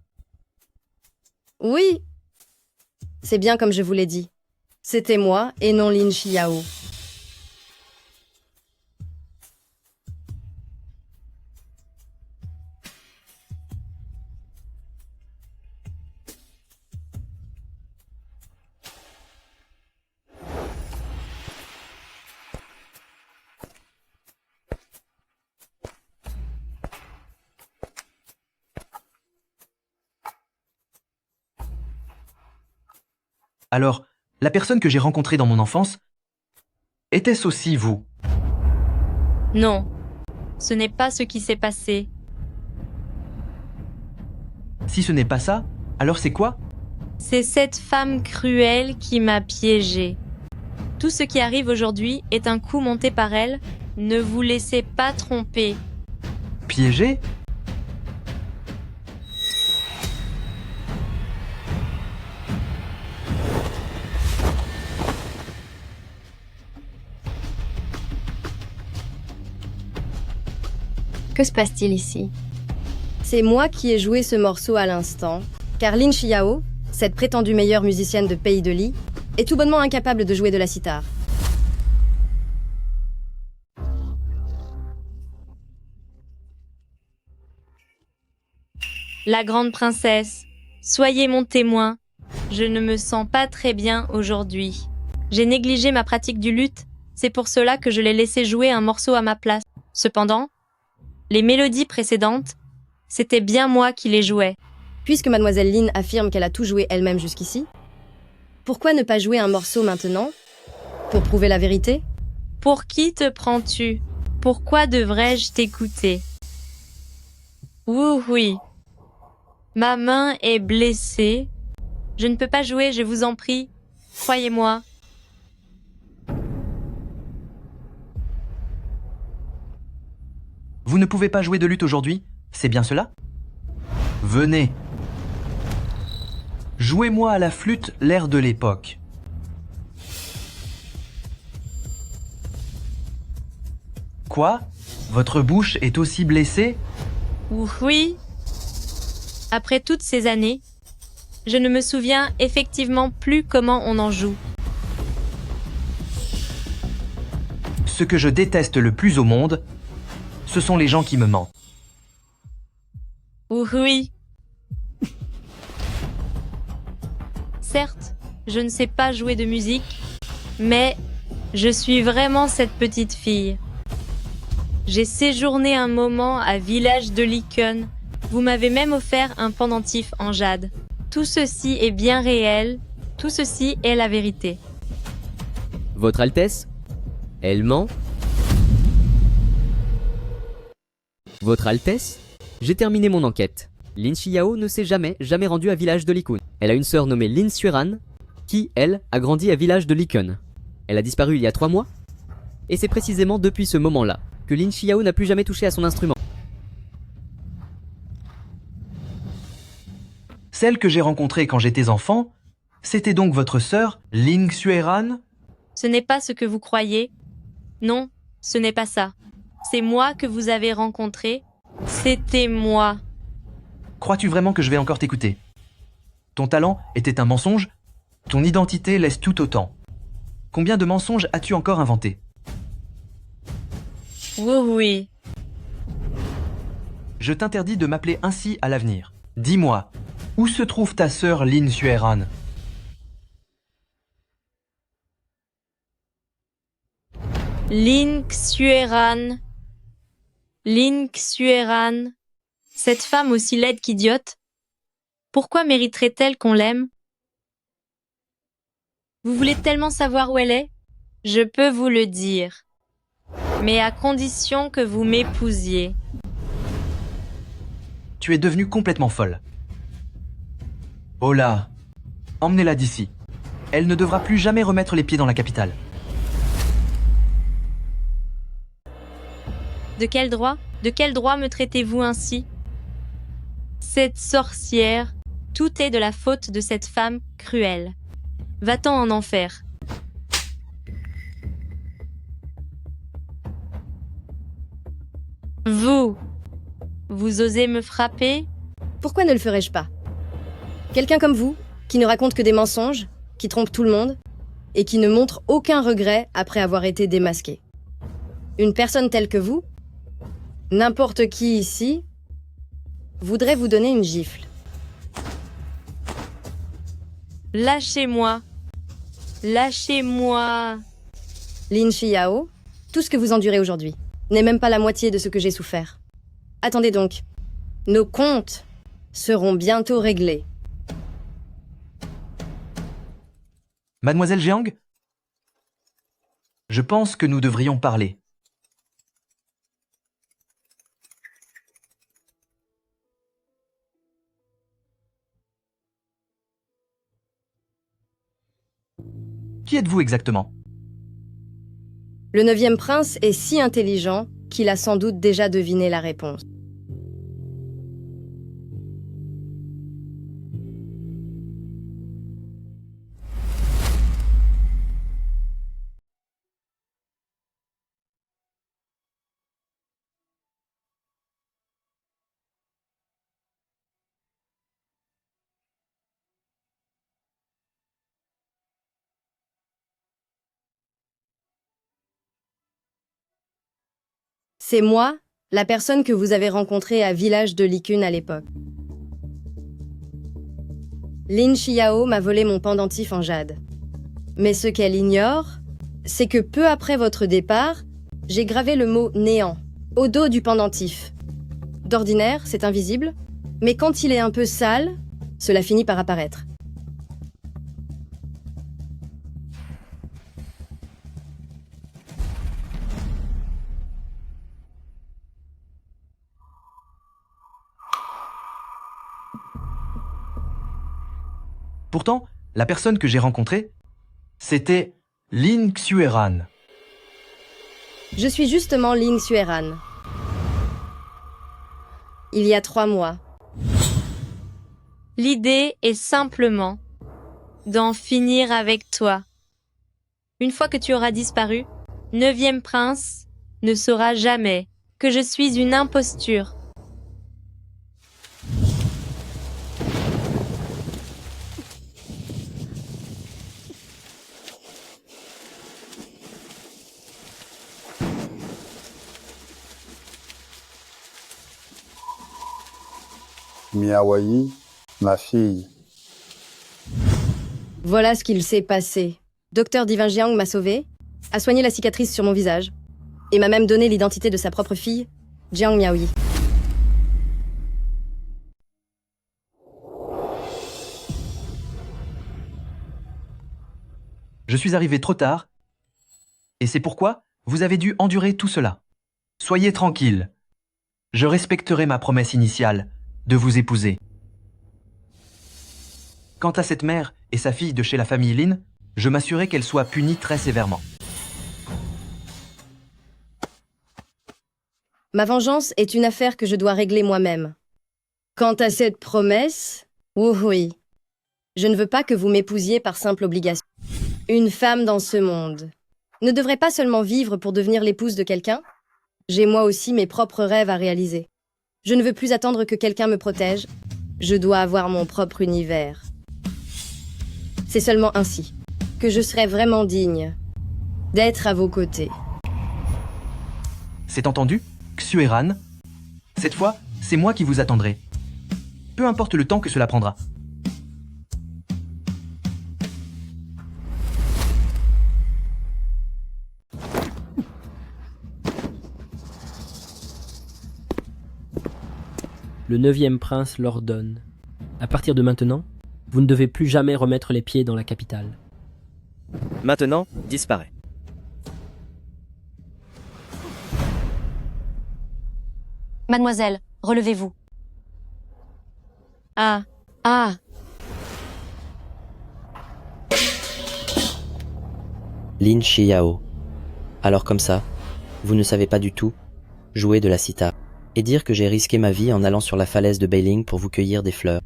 Oui, c'est bien comme je vous l'ai dit. C'était moi et non Lin Xiao. Alors, la personne que j'ai rencontrée dans mon enfance, était-ce aussi vous? Non, ce n'est pas ce qui s'est passé. Si ce n'est pas ça, alors c'est quoi? C'est cette femme cruelle qui m'a piégée. Tout ce qui arrive aujourd'hui est un coup monté par elle. Ne vous laissez pas tromper. Piégé? Que se passe-t-il ici? C'est moi qui ai joué ce morceau à l'instant, car Lin Xiao, cette prétendue meilleure musicienne de Pays de Li, est tout bonnement incapable de jouer de la sitar. La grande princesse, soyez mon témoin. Je ne me sens pas très bien aujourd'hui. J'ai négligé ma pratique du luth, c'est pour cela que je l'ai laissé jouer un morceau à ma place. Cependant, les mélodies précédentes, c'était bien moi qui les jouais. Puisque mademoiselle Lin affirme qu'elle a tout joué elle-même jusqu'ici, pourquoi ne pas jouer un morceau maintenant? Pour prouver la vérité? Pour qui te prends-tu? Pourquoi devrais-je t'écouter? Oui. Ma main est blessée. Je ne peux pas jouer, je vous en prie. Croyez-moi. Vous ne pouvez pas jouer de luth aujourd'hui? C'est bien cela? Venez. Jouez-moi à la flûte l'air de l'époque. Quoi? Votre bouche est aussi blessée? Oui. Après toutes ces années, je ne me souviens effectivement plus comment on en joue. Ce que je déteste le plus au monde, ce sont les gens qui me mentent. Oui. Certes, je ne sais pas jouer de musique, mais je suis vraiment cette petite fille. J'ai séjourné un moment à Village de Licon. Vous m'avez même offert un pendentif en jade. Tout ceci est bien réel, tout ceci est la vérité. Votre Altesse? Elle ment? Votre Altesse? J'ai terminé mon enquête. Lin Xiao ne s'est jamais rendue à Village de Likun. Elle a une sœur nommée Lin Xueran, qui, elle, a grandi à Village de Likun. Elle a disparu il y a 3 mois, et c'est précisément depuis ce moment-là que Lin Xiao n'a plus jamais touché à son instrument. Celle que j'ai rencontrée quand j'étais enfant, c'était donc votre sœur, Lin Xueran? Ce n'est pas ce que vous croyez. Non, ce n'est pas ça. C'est moi que vous avez rencontré. C'était moi. Crois-tu vraiment que je vais encore t'écouter? Ton talent était un mensonge? Ton identité laisse tout autant. Combien de mensonges as-tu encore inventés? Oui. Je t'interdis de m'appeler ainsi à l'avenir. Dis-moi, où se trouve ta sœur Lin Xueran? Lin Xueran. Lin Xueran. Cette femme aussi laide qu'idiote. Pourquoi mériterait-elle qu'on l'aime? Vous voulez tellement savoir où elle est? Je peux vous le dire. Mais à condition que vous m'épousiez. Tu es devenue complètement folle. Oh là, emmenez-la d'ici. Elle ne devra plus jamais remettre les pieds dans la capitale. De quel droit? De quel droit me traitez-vous ainsi? Cette sorcière, tout est de la faute de cette femme cruelle. Va-t'en en enfer. Vous osez me frapper? Pourquoi ne le ferais-je pas? Quelqu'un comme vous, qui ne raconte que des mensonges, qui trompe tout le monde, et qui ne montre aucun regret après avoir été démasqué. Une personne telle que vous, n'importe qui ici, voudrait vous donner une gifle. Lâchez-moi. Lâchez-moi. Lin Xiao, tout ce que vous endurez aujourd'hui n'est même pas la moitié de ce que j'ai souffert. Attendez donc, nos comptes seront bientôt réglés. Mademoiselle Jiang? Je pense que nous devrions parler. Qui êtes-vous exactement? Le 9e prince est si intelligent qu'il a sans doute déjà deviné la réponse. C'est moi, la personne que vous avez rencontrée à Village de Likun à l'époque. Lin Xiao m'a volé mon pendentif en jade. Mais ce qu'elle ignore, c'est que peu après votre départ, j'ai gravé le mot « néant » au dos du pendentif. D'ordinaire, c'est invisible, mais quand il est un peu sale, cela finit par apparaître. Pourtant, la personne que j'ai rencontrée, c'était Lin Xueran. Je suis justement Lin Xueran. Il y a 3 mois. L'idée est simplement d'en finir avec toi. Une fois que tu auras disparu, 9e prince ne saura jamais que je suis une imposture. Miaoyi, ma fille. Voilà ce qu'il s'est passé. Docteur Divinjiang m'a sauvé, a soigné la cicatrice sur mon visage, et m'a même donné l'identité de sa propre fille, Jiang Miaoyi. Je suis arrivé trop tard, et c'est pourquoi vous avez dû endurer tout cela. Soyez tranquille. Je respecterai ma promesse initiale de vous épouser. Quant à cette mère et sa fille de chez la famille Lin, je m'assurais qu'elles soient punies très sévèrement. Ma vengeance est une affaire que je dois régler moi-même. Quant à cette promesse, oui, je ne veux pas que vous m'épousiez par simple obligation. Une femme dans ce monde ne devrait pas seulement vivre pour devenir l'épouse de quelqu'un. J'ai moi aussi mes propres rêves à réaliser. Je ne veux plus attendre que quelqu'un me protège. Je dois avoir mon propre univers. C'est seulement ainsi que je serai vraiment digne d'être à vos côtés. C'est entendu, Xueran. Cette fois, c'est moi qui vous attendrai. Peu importe le temps que cela prendra. Le 9e prince l'ordonne. À partir de maintenant, vous ne devez plus jamais remettre les pieds dans la capitale. Maintenant, disparaît. Mademoiselle, relevez-vous. Ah, Lin Xiao. Alors comme ça, vous ne savez pas du tout jouer de la sitar. Et dire que j'ai risqué ma vie en allant sur la falaise de Beiling pour vous cueillir des fleurs.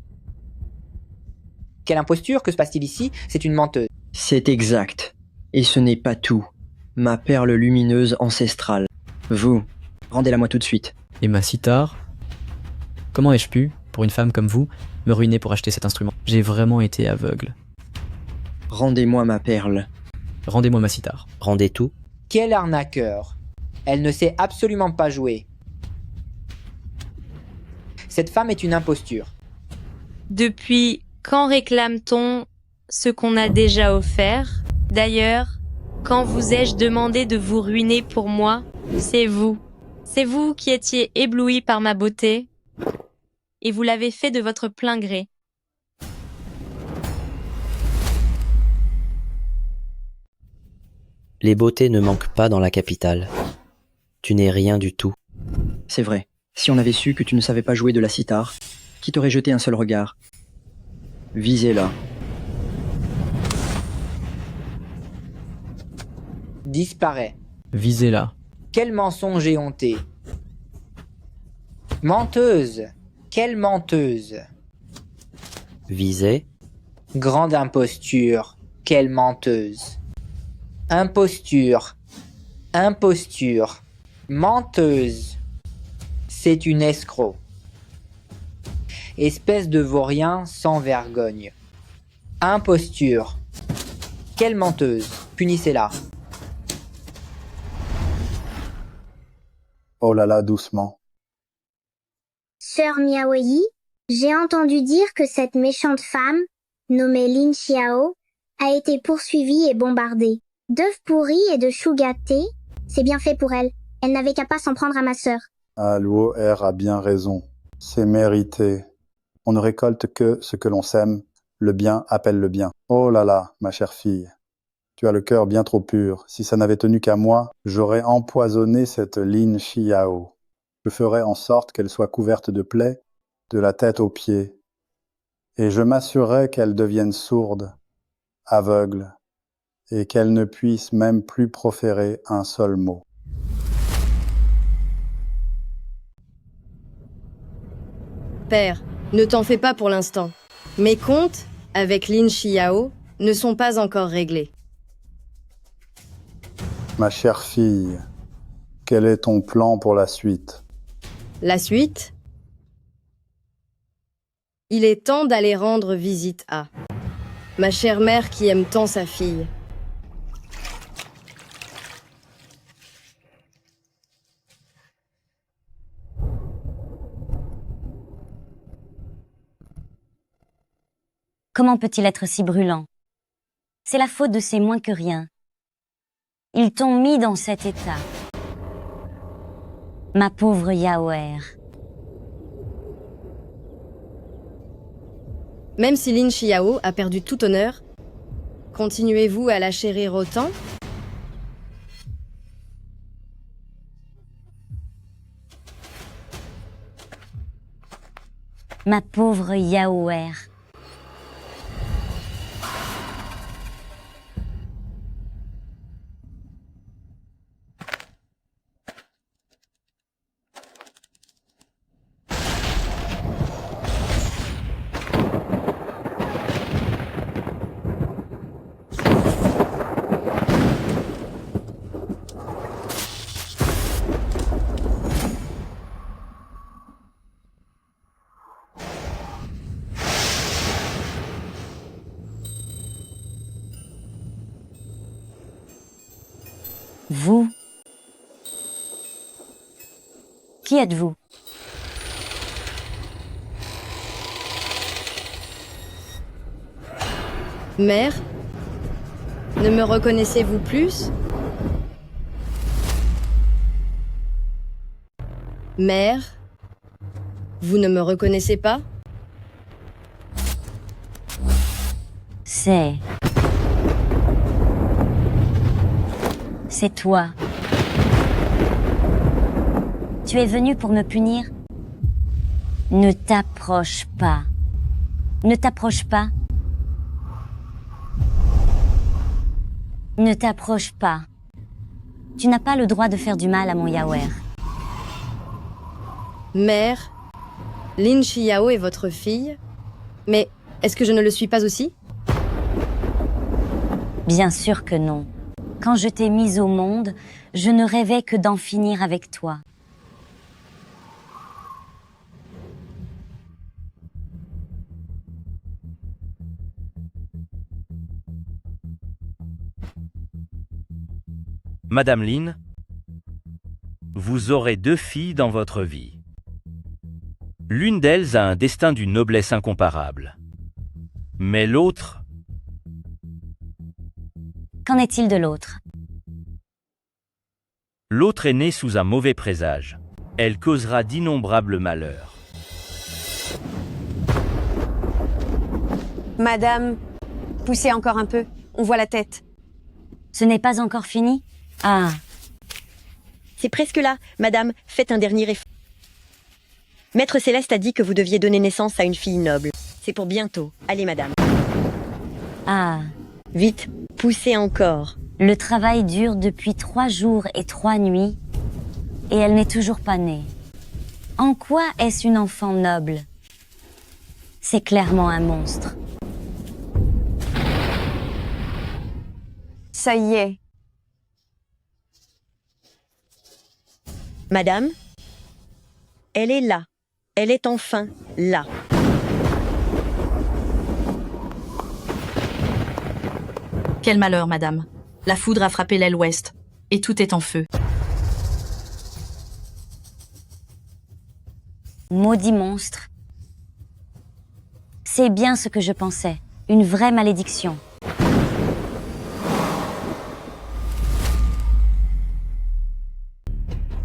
Quelle imposture, que se passe-t-il ici? C'est une menteuse. C'est exact. Et ce n'est pas tout. Ma perle lumineuse ancestrale. Vous, rendez-la-moi tout de suite. Et ma sitar? Comment ai-je pu, pour une femme comme vous, me ruiner pour acheter cet instrument? J'ai vraiment été aveugle. Rendez-moi ma perle. Rendez-moi ma sitar. Rendez tout? Quel arnaqueur. Elle ne sait absolument pas jouer. Cette femme est une imposture. depuis quand réclame-t-on ce qu'on a déjà offert? D'ailleurs, quand vous ai-je demandé de vous ruiner pour moi? C'est vous. C'est vous qui étiez ébloui par ma beauté, et vous l'avez fait de votre plein gré. Les beautés ne manquent pas dans la capitale. Tu n'es rien du tout. C'est vrai. Si on avait su que tu ne savais pas jouer de la sitar, qui t'aurait jeté un seul regard? Visez-la. Disparaît. Visez-la. Quel mensonge éhonté. Menteuse. Quelle menteuse. Visez. Grande imposture. Quelle menteuse. Imposture. Imposture. Menteuse. C'est une escroc. Espèce de vaurien sans vergogne. Imposture. Quelle menteuse. Punissez-la. Oh là là, doucement. Sœur Miaoyi, j'ai entendu dire que cette méchante femme, nommée Lin Xiao, a été poursuivie et bombardée. D'œufs pourris et de choux gâtés, c'est bien fait pour elle. Elle n'avait qu'à pas s'en prendre à ma sœur. Ah, Luo-Er a bien raison. C'est mérité. On ne récolte que ce que l'on sème. Le bien appelle le bien. Oh là là, ma chère fille. Tu as le cœur bien trop pur. Si ça n'avait tenu qu'à moi, j'aurais empoisonné cette Lin Xiao. Je ferais en sorte qu'elle soit couverte de plaies, de la tête aux pieds. Et je m'assurerais qu'elle devienne sourde, aveugle, et qu'elle ne puisse même plus proférer un seul mot. Père, ne t'en fais pas pour l'instant. Mes comptes, avec Lin Xiao, ne sont pas encore réglés. Ma chère fille, quel est ton plan pour la suite? La suite? Il est temps d'aller rendre visite à ma chère mère qui aime tant sa fille. Comment peut-il être si brûlant? C'est la faute de ces moins que rien. Ils t'ont mis dans cet état. Ma pauvre Yaoer. Même si Lin Xiao a perdu tout honneur, continuez-vous à la chérir autant? Ma pauvre Yaoer. Vous? Qui êtes-vous? Mère? Ne me reconnaissez-vous plus? Mère? Vous ne me reconnaissez pas? C'est toi. Tu es venu pour me punir? Ne t'approche pas. Ne t'approche pas. Ne t'approche pas. Tu n'as pas le droit de faire du mal à mon Yaoer. Mère, Lin Xiao est votre fille, mais est-ce que je ne le suis pas aussi? Bien sûr que non. Quand je t'ai mise au monde, je ne rêvais que d'en finir avec toi. Madame Lin, vous aurez 2 filles dans votre vie. L'une d'elles a un destin d'une noblesse incomparable. Mais l'autre... Qu'en est-il de l'autre? L'autre est née sous un mauvais présage. Elle causera d'innombrables malheurs. Madame, poussez encore un peu, on voit la tête. Ce n'est pas encore fini? Ah. C'est presque là. Madame, faites un dernier effort. Maître Céleste a dit que vous deviez donner naissance à une fille noble. C'est pour bientôt. Allez, madame. Ah. Vite, poussez encore. Le travail dure depuis 3 jours et 3 nuits, et elle n'est toujours pas née. En quoi est-ce une enfant noble? C'est clairement un monstre. Ça y est. Madame, elle est là. Elle est enfin là. Quel malheur, madame. La foudre a frappé l'aile ouest, et tout est en feu. Maudit monstre. C'est bien ce que je pensais. Une vraie malédiction.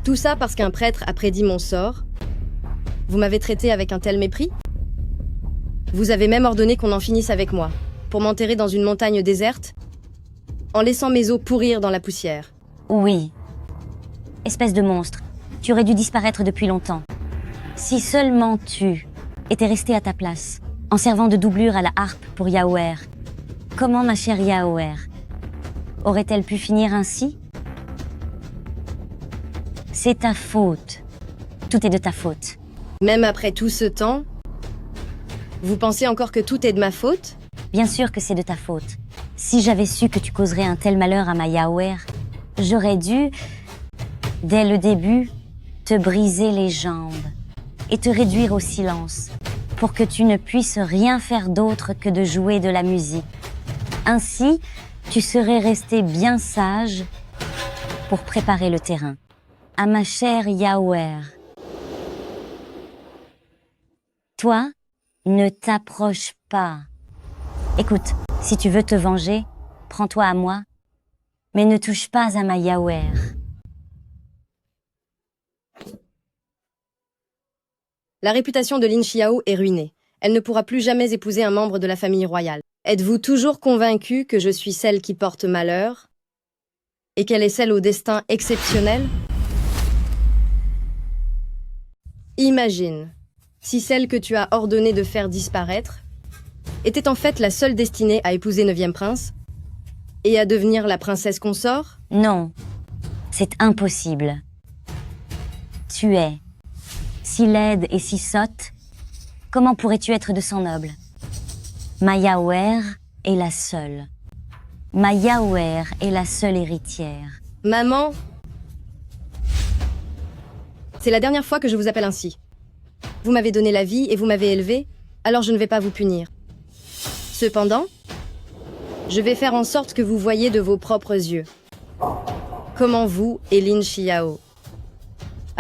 Tout ça parce qu'un prêtre a prédit mon sort. Vous m'avez traité avec un tel mépris? Vous avez même ordonné qu'on en finisse avec moi, pour m'enterrer dans une montagne déserte, en laissant mes os pourrir dans la poussière. Oui. Espèce de monstre. Tu aurais dû disparaître depuis longtemps. Si seulement tu étais resté à ta place, en servant de doublure à la harpe pour Yaoer. Comment ma chère Yaoer aurait-elle pu finir ainsi? C'est ta faute. Tout est de ta faute. Même après tout ce temps, vous pensez encore que tout est de ma faute? Bien sûr que c'est de ta faute. Si j'avais su que tu causerais un tel malheur à ma Yaoer, j'aurais dû, dès le début, te briser les jambes et te réduire au silence pour que tu ne puisses rien faire d'autre que de jouer de la musique. Ainsi, tu serais resté bien sage pour préparer le terrain. À ma chère Yaoer. Toi, ne t'approche pas. Écoute, si tu veux te venger, prends-toi à moi, mais ne touche pas à ma Yaoer. La réputation de Lin Xiao est ruinée. Elle ne pourra plus jamais épouser un membre de la famille royale. Êtes-vous toujours convaincu que je suis celle qui porte malheur et qu'elle est celle au destin exceptionnel? Imagine, si celle que tu as ordonné de faire disparaître était en fait la seule destinée à épouser 9e prince et à devenir la princesse consort? Non, c'est impossible. Tu es si laide et si sotte, comment pourrais-tu être de sang noble? Ma Yaoer est la seule. Ma Yaoer est la seule héritière. Maman, c'est la dernière fois que je vous appelle ainsi. Vous m'avez donné la vie et vous m'avez élevé, alors je ne vais pas vous punir. Cependant, je vais faire en sorte que vous voyiez de vos propres yeux comment vous et Lin Xiao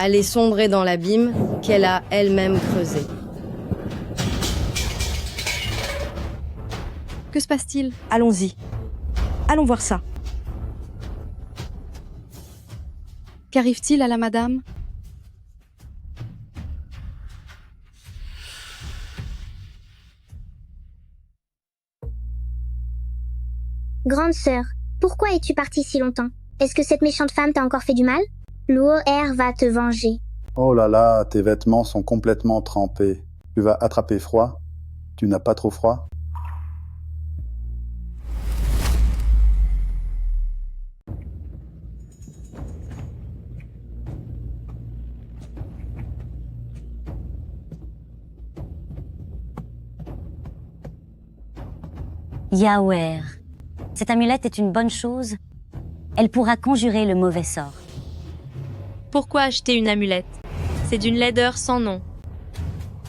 allez sombrer dans l'abîme qu'elle a elle-même creusé. Que se passe-t-il? Allons-y. Allons voir ça. Qu'arrive-t-il à la madame? Grande sœur, pourquoi es-tu partie si longtemps? Est-ce que cette méchante femme t'a encore fait du mal? Luo'er va te venger. Oh là là, tes vêtements sont complètement trempés. Tu vas attraper froid? Tu n'as pas trop froid? Yaoer. Cette amulette est une bonne chose. Elle pourra conjurer le mauvais sort. Pourquoi acheter une amulette? C'est d'une laideur sans nom.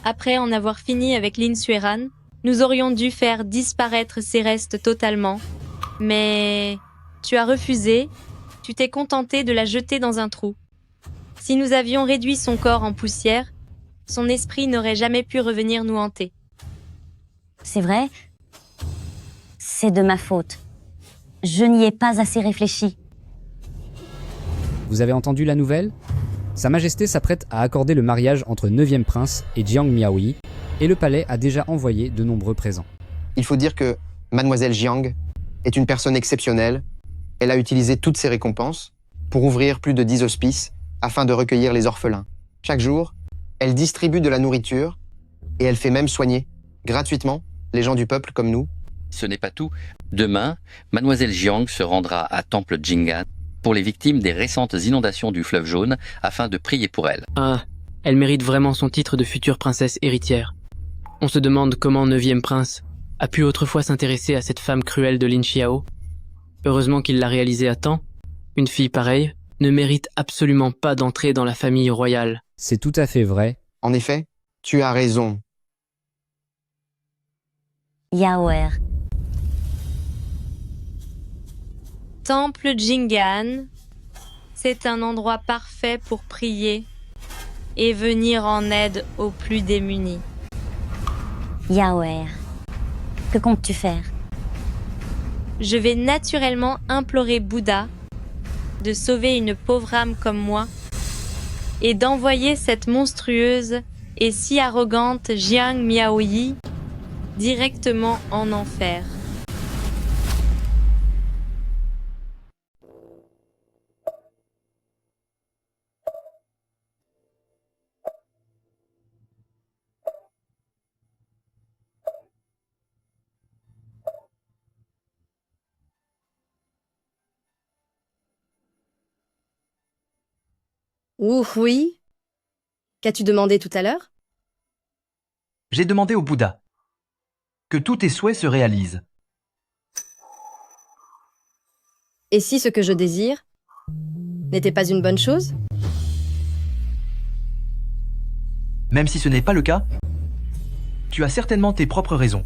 Après en avoir fini avec Lin Suiran, nous aurions dû faire disparaître ses restes totalement. Mais tu as refusé, tu t'es contenté de la jeter dans un trou. Si nous avions réduit son corps en poussière, son esprit n'aurait jamais pu revenir nous hanter. C'est vrai? C'est de ma faute. Je n'y ai pas assez réfléchi. Vous avez entendu la nouvelle? Sa Majesté s'apprête à accorder le mariage entre 9e prince et Jiang Miaoyi, et le palais a déjà envoyé de nombreux présents. Il faut dire que Mademoiselle Jiang est une personne exceptionnelle. Elle a utilisé toutes ses récompenses pour ouvrir plus de 10 hospices afin de recueillir les orphelins. Chaque jour, elle distribue de la nourriture et elle fait même soigner, gratuitement, les gens du peuple comme nous. Ce n'est pas tout. Demain, Mademoiselle Jiang se rendra à Temple Jingan pour les victimes des récentes inondations du fleuve Jaune afin de prier pour elles. Ah, elle mérite vraiment son titre de future princesse héritière. On se demande comment 9e prince a pu autrefois s'intéresser à cette femme cruelle de Lin Xiao. Heureusement qu'il l'a réalisé à temps. Une fille pareille ne mérite absolument pas d'entrer dans la famille royale. C'est tout à fait vrai. En effet, tu as raison. Yaoer. Temple Jingan, c'est un endroit parfait pour prier et venir en aide aux plus démunis. Yaoer, que comptes-tu faire? Je vais naturellement implorer Bouddha de sauver une pauvre âme comme moi et d'envoyer cette monstrueuse et si arrogante Jiang Miaoyi directement en enfer. Ouh, oui. Qu'as-tu demandé tout à l'heure? J'ai demandé au Bouddha que tous tes souhaits se réalisent. Et si ce que je désire n'était pas une bonne chose? Même si ce n'est pas le cas, tu as certainement tes propres raisons.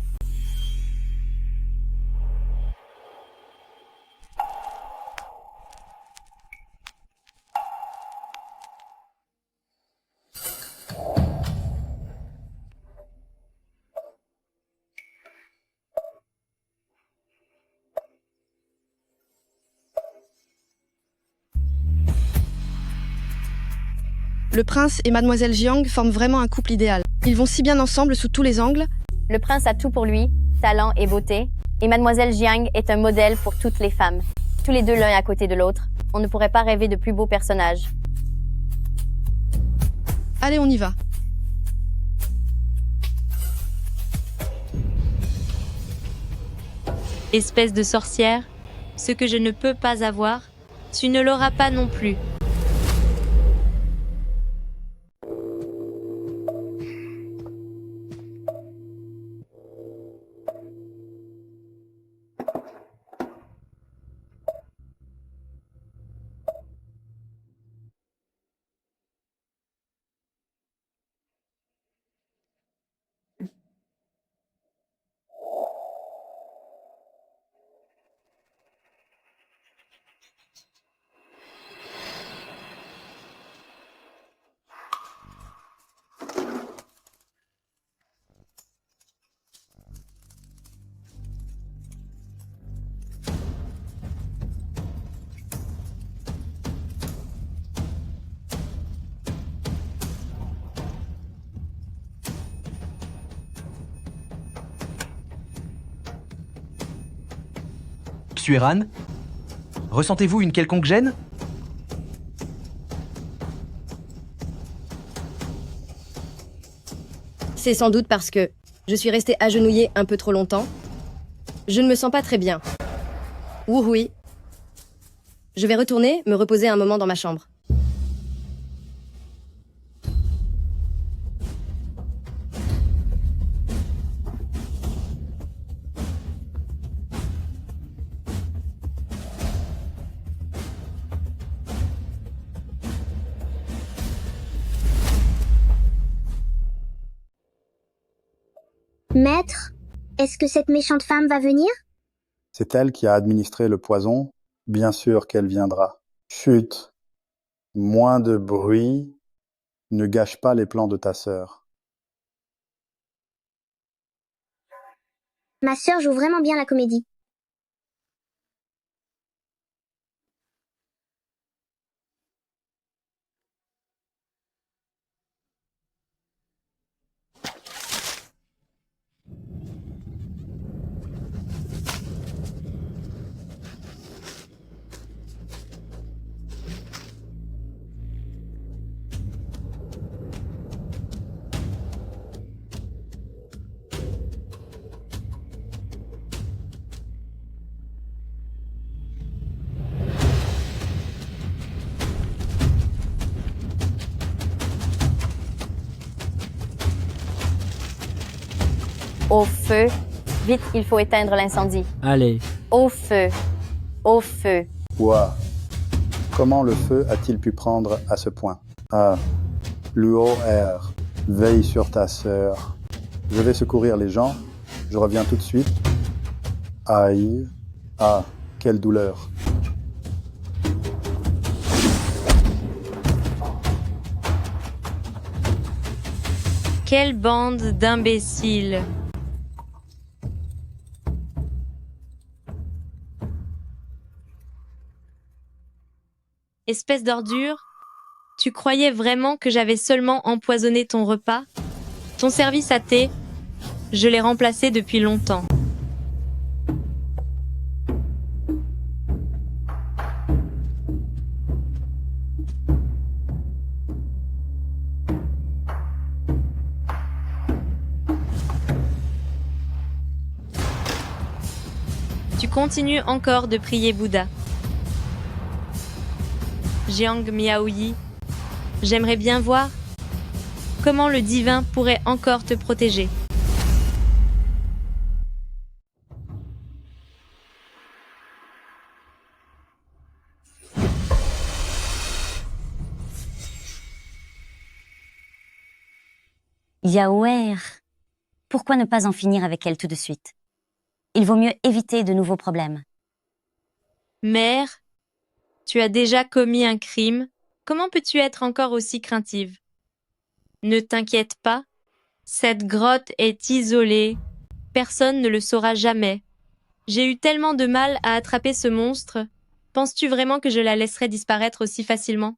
Le prince et mademoiselle Jiang forment vraiment un couple idéal. Ils vont si bien ensemble sous tous les angles. Le prince a tout pour lui, talent et beauté, et mademoiselle Jiang est un modèle pour toutes les femmes. Tous les deux l'un à côté de l'autre, on ne pourrait pas rêver de plus beaux personnages. Allez, on y va. Espèce de sorcière, ce que je ne peux pas avoir, tu ne l'auras pas non plus. Sueran, ressentez-vous une quelconque gêne? C'est sans doute parce que je suis restée agenouillée un peu trop longtemps. Je ne me sens pas très bien. Ouh, oui. Je vais retourner me reposer un moment dans ma chambre. Maître, est-ce que cette méchante femme va venir? C'est elle qui a administré le poison. Bien sûr qu'elle viendra. Chut. Moins de bruit. Ne gâche pas les plans de ta sœur. Ma sœur joue vraiment bien la comédie. Au feu. Vite, il faut éteindre l'incendie. Allez. Au feu. Au feu. Ouah. Comment le feu a-t-il pu prendre à ce point? Ah. Luo R. Veille sur ta sœur. Je vais secourir les gens. Je reviens tout de suite. Aïe. Ah, quelle douleur. Quelle bande d'imbéciles! Espèce d'ordure, tu croyais vraiment que j'avais seulement empoisonné ton repas? Ton service à thé, je l'ai remplacé depuis longtemps. Tu continues encore de prier Bouddha. Jiang Miaoyi, j'aimerais bien voir comment le divin pourrait encore te protéger. Yaoer, pourquoi ne pas en finir avec elle tout de suite? Il vaut mieux éviter de nouveaux problèmes. Mère, tu as déjà commis un crime. Comment peux-tu être encore aussi craintive? Ne t'inquiète pas, cette grotte est isolée. Personne ne le saura jamais. J'ai eu tellement de mal à attraper ce monstre. Penses-tu vraiment que je la laisserai disparaître aussi facilement?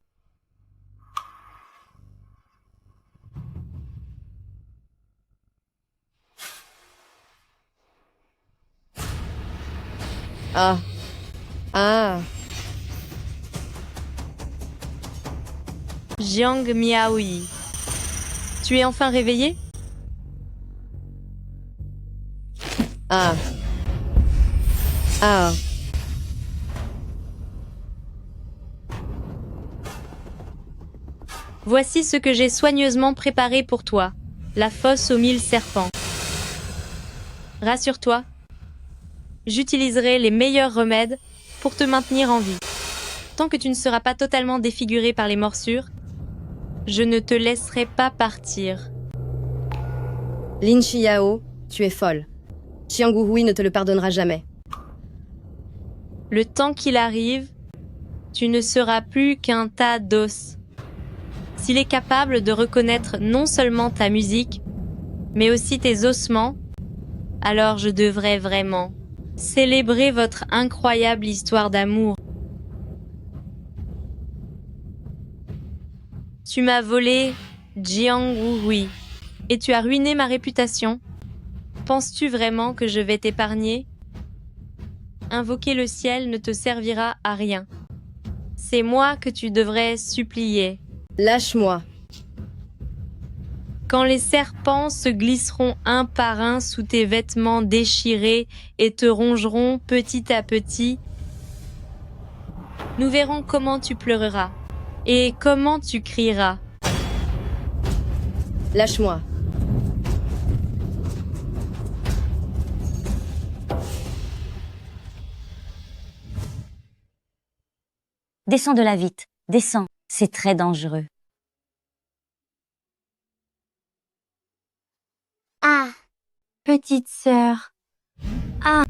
Ah. Ah. Jiang Miaoyi, tu es enfin réveillé? Ah. Ah. Voici ce que j'ai soigneusement préparé pour toi, la fosse aux 1000 serpents. Rassure-toi, j'utiliserai les meilleurs remèdes pour te maintenir en vie. Tant que tu ne seras pas totalement défiguré par les morsures, je ne te laisserai pas partir. Lin Xiao, tu es folle. Qiang Wuhui ne te le pardonnera jamais. Le temps qu'il arrive, tu ne seras plus qu'un tas d'os. S'il est capable de reconnaître non seulement ta musique, mais aussi tes ossements, alors je devrais vraiment célébrer votre incroyable histoire d'amour. Tu m'as volé Jiang Wuhui et tu as ruiné ma réputation. Penses-tu vraiment que je vais t'épargner? Invoquer le ciel ne te servira à rien. C'est moi que tu devrais supplier. Lâche-moi. Quand les serpents se glisseront un par un sous tes vêtements déchirés et te rongeront petit à petit, nous verrons comment tu pleureras et comment tu crieras. Lâche-moi. Descends de là vite, descends, c'est très dangereux. Ah, petite sœur. Ah.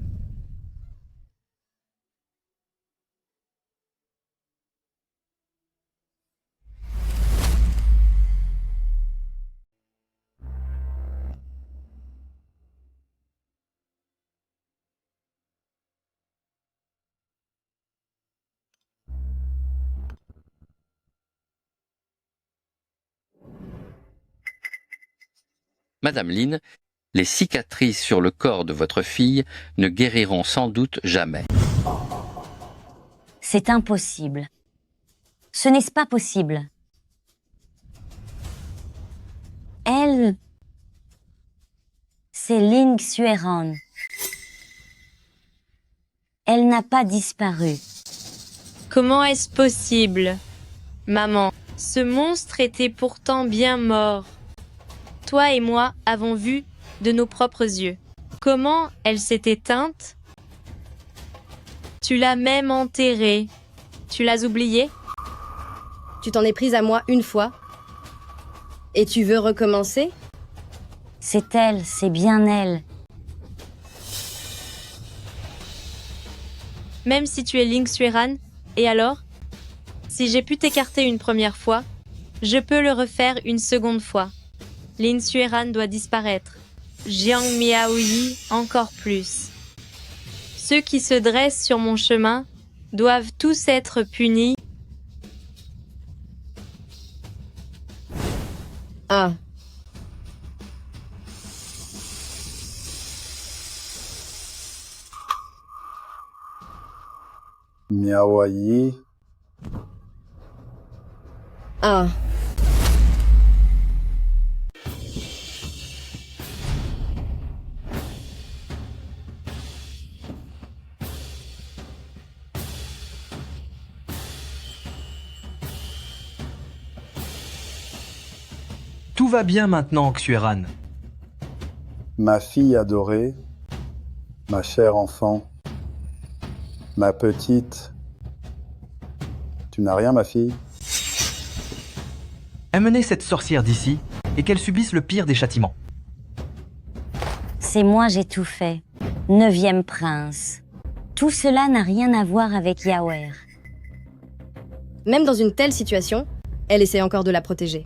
Madame Lin, les cicatrices sur le corps de votre fille ne guériront sans doute jamais. C'est impossible. Ce n'est pas possible. Elle, c'est Ling Xueran. Elle n'a pas disparu. Comment est-ce possible? Maman, ce monstre était pourtant bien mort. Toi et moi avons vu de nos propres yeux. Comment elle s'est éteinte? Tu l'as même enterrée. Tu l'as oubliée? Tu t'en es prise à moi une fois. Et tu veux recommencer? C'est elle, c'est bien elle. Même si tu es Ling Xueran, et alors? Si j'ai pu t'écarter une première fois, je peux le refaire une seconde fois. Lin Xueran doit disparaître. Jiang Miaoyi encore plus. Ceux qui se dressent sur mon chemin doivent tous être punis. Ah. Miaoyi. Ah. Tout va bien maintenant, Xueran. Ma fille adorée, ma chère enfant, ma petite. Tu n'as rien, ma fille? Amenez cette sorcière d'ici et qu'elle subisse le pire des châtiments. C'est moi, j'ai tout fait. 9e prince. Tout cela n'a rien à voir avec Yaoer. Même dans une telle situation, elle essaie encore de la protéger.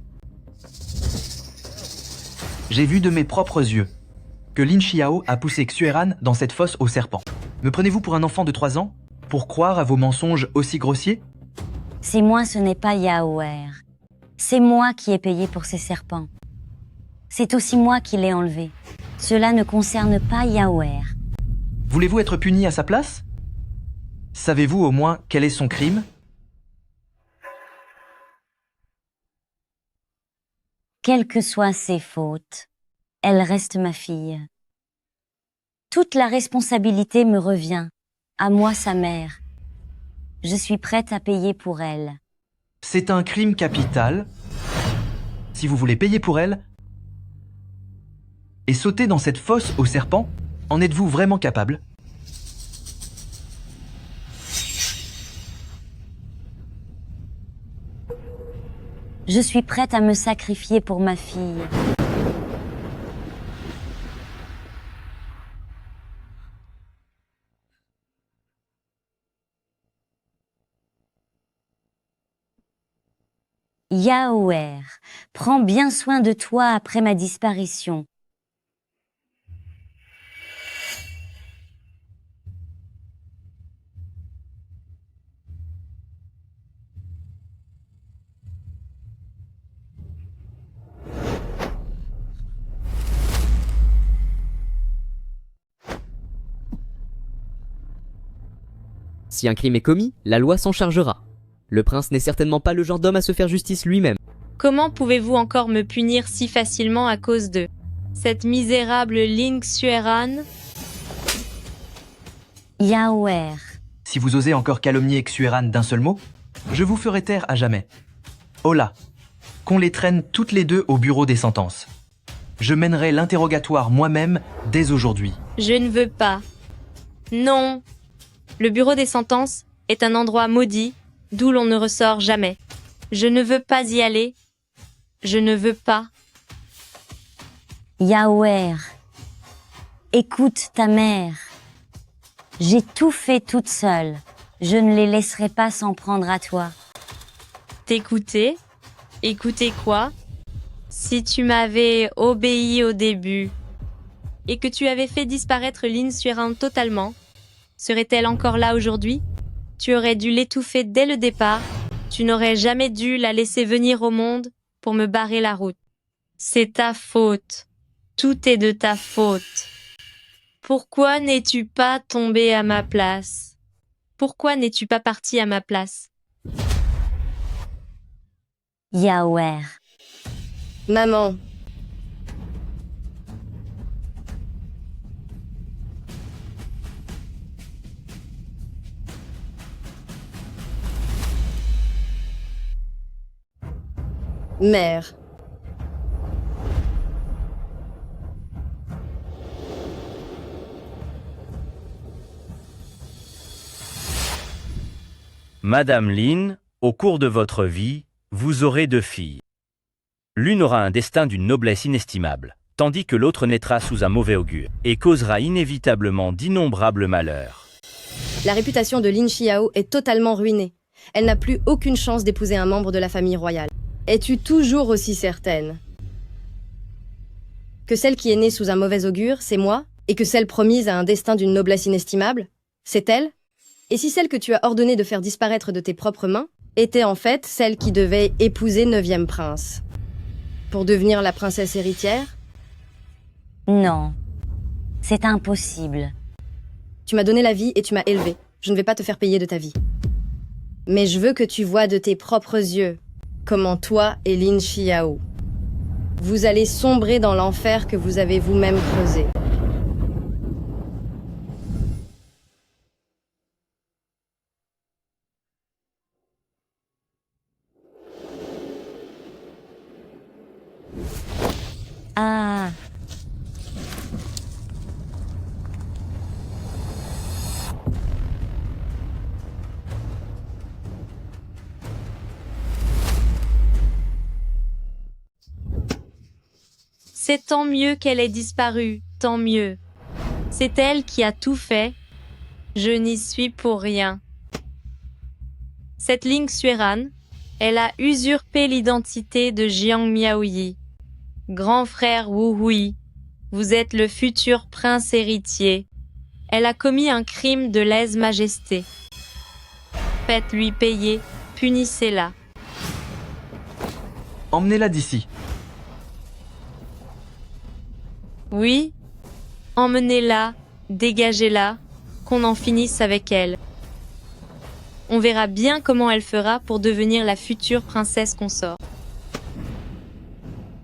J'ai vu de mes propres yeux que Lin Xiao a poussé Xueran dans cette fosse aux serpents. Me prenez-vous pour un enfant de 3 ans pour croire à vos mensonges aussi grossiers? C'est moi, ce n'est pas Yaoer. C'est moi qui ai payé pour ces serpents. C'est aussi moi qui l'ai enlevé. Cela ne concerne pas Yaoer. Voulez-vous être puni à sa place? Savez-vous au moins quel est son crime? Quelles que soient ses fautes, elle reste ma fille. Toute la responsabilité me revient, à moi sa mère. Je suis prête à payer pour elle. C'est un crime capital. Si vous voulez payer pour elle et sauter dans cette fosse aux serpents, en êtes-vous vraiment capable? Je suis prête à me sacrifier pour ma fille. Yaoer, prends bien soin de toi après ma disparition. Si un crime est commis, la loi s'en chargera. Le prince n'est certainement pas le genre d'homme à se faire justice lui-même. Comment pouvez-vous encore me punir si facilement à cause de cette misérable Lin Xueran? Yaoer. Si vous osez encore calomnier Xueran d'un seul mot, je vous ferai taire à jamais. Hola, qu'on les traîne toutes les deux au bureau des sentences. Je mènerai l'interrogatoire moi-même dès aujourd'hui. Je ne veux pas. Non. Le bureau des sentences est un endroit maudit d'où l'on ne ressort jamais. Je ne veux pas y aller. Je ne veux pas. Yaoer, écoute ta mère. J'ai tout fait toute seule. Je ne les laisserai pas s'en prendre à toi. T'écouter? Écouter quoi? Si tu m'avais obéi au début et que tu avais fait disparaître Lin Xueran totalement, serait-elle encore là aujourd'hui? Tu aurais dû l'étouffer dès le départ. Tu n'aurais jamais dû la laisser venir au monde pour me barrer la route. C'est ta faute. Tout est de ta faute. Pourquoi n'es-tu pas tombé à ma place? Pourquoi n'es-tu pas parti à ma place? Yaoer. Maman. Mère. Madame Lin, au cours de votre vie, vous aurez 2 filles. L'une aura un destin d'une noblesse inestimable, tandis que l'autre naîtra sous un mauvais augure et causera inévitablement d'innombrables malheurs. La réputation de Lin Xiao est totalement ruinée. Elle n'a plus aucune chance d'épouser un membre de la famille royale. Es-tu toujours aussi certaine? Que celle qui est née sous un mauvais augure, c'est moi, et que celle promise à un destin d'une noblesse inestimable, c'est elle? Et si celle que tu as ordonné de faire disparaître de tes propres mains était en fait celle qui devait épouser 9e prince? Pour devenir la princesse héritière? Non. C'est impossible. Tu m'as donné la vie et tu m'as élevé. Je ne vais pas te faire payer de ta vie. Mais je veux que tu vois de tes propres yeux comment toi et Lin Xiao, vous allez sombrer dans l'enfer que vous avez vous-même creusé. Ah. C'est tant mieux qu'elle ait disparu, tant mieux. C'est elle qui a tout fait. Je n'y suis pour rien. Cette Ling Xueran, elle a usurpé l'identité de Jiang Miaoyi. Grand frère Wu Hui, vous êtes le futur prince héritier. Elle a commis un crime de lèse-majesté. Faites-lui payer, punissez-la. Emmenez-la d'ici. Oui, emmenez-la, dégagez-la, qu'on en finisse avec elle. On verra bien comment elle fera pour devenir la future princesse consort.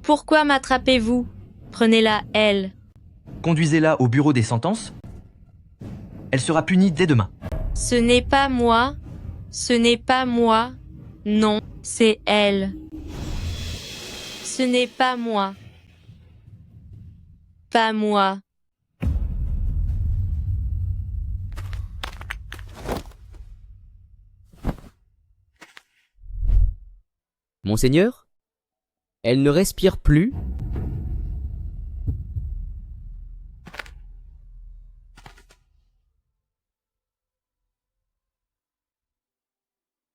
Pourquoi m'attrapez-vous? Prenez-la, elle. Conduisez-la au bureau des sentences. Elle sera punie dès demain. Ce n'est pas moi, ce n'est pas moi, non, c'est elle. Ce n'est pas moi. Pas moi. Monseigneur? Elle ne respire plus?